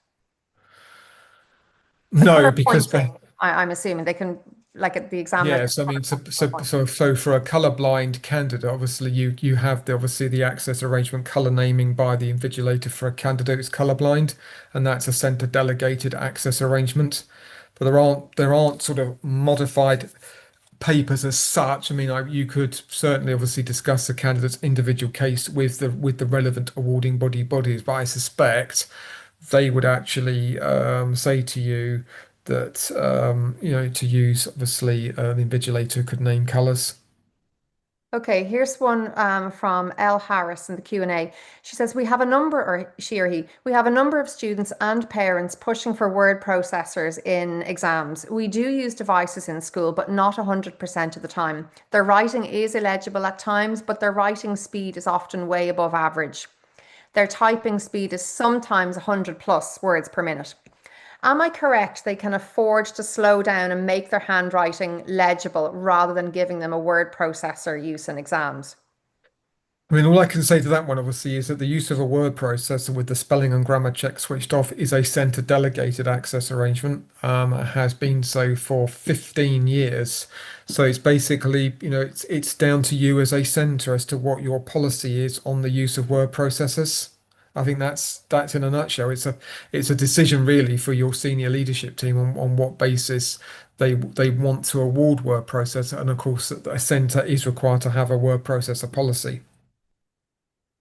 A No, color because pointing. I'm assuming they can. like the examiner. Yes, I mean, so for a colorblind candidate, obviously you have the access arrangement color naming by the invigilator for a candidate who's colorblind, and that's a center delegated access arrangement. But there aren't sort of modified papers as such. I mean, you could certainly obviously discuss the candidate's individual case with the relevant awarding bodies, but I suspect they would actually say to you that to use obviously the invigilator could name colours. Okay, here's one from L. Harris in the Q&A. She says, we have a number, or she or he, we have a number of students and parents pushing for word processors in exams. We do use devices in school, but not 100% of the time. Their writing is illegible at times, but their writing speed is often way above average. Their typing speed is sometimes 100 plus words per minute. Am I correct? They can afford to slow down and make their handwriting legible rather than giving them a word processor use in exams. I mean, all I can say to that one, obviously, is that the use of a word processor with the spelling and grammar check switched off is a centre delegated access arrangement. It has been so for 15 years. So it's basically, it's down to you as a centre as to what your policy is on the use of word processors. I think that's in a nutshell. It's a decision really for your senior leadership team on what basis they want to award word processor, and of course, a centre is required to have a word processor policy.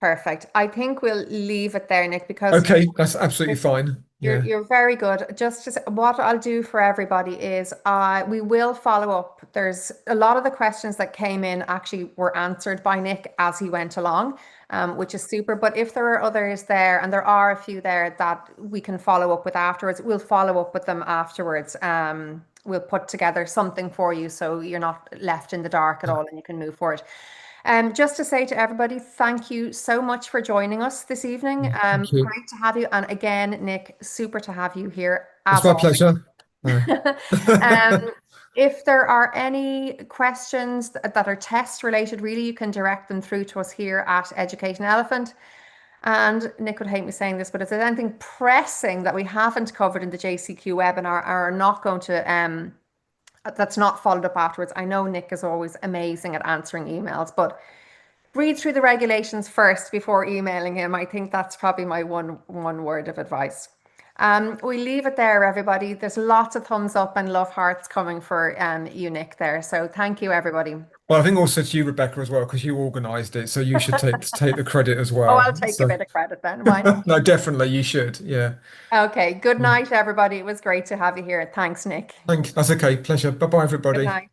Perfect. I think we'll leave it there, Nick, because Okay, that's absolutely fine. you're Yeah. you're very good. What I'll do for everybody is we will follow up. There's a lot of the questions that came in actually were answered by Nick as he went along, which is super. But if there are others there, and there are a few there that we can follow up with afterwards, we'll follow up with them afterwards. We'll put together something for you so you're not left in the dark at all and you can move forward. Just to say to everybody, thank you so much for joining us this evening. Thank you. Great to have you. And again, Nick, super to have you here It's as my always. pleasure. No. If there are any questions that are test related, really, you can direct them through to us here at Education Elephant. And Nick would hate me saying this, but if there's anything pressing that we haven't covered in the JCQ webinar or are not going to that's not followed up afterwards. I know Nick is always amazing at answering emails, but read through the regulations first before emailing him. I think that's probably my one word of advice. We leave it there, everybody. There's lots of thumbs up and love hearts coming for you, Nick, there. So thank you, everybody. Well, I think also to you, Rebecca, as well, because you organised it, so you should take the credit as Oh, well. I'll take a So bit of credit then. Why not? no, definitely you should. Yeah. Okay. Good night, everybody. It was great to have you here. Thanks, Nick. Thank you. That's okay. Pleasure. Bye bye, Good everybody. night.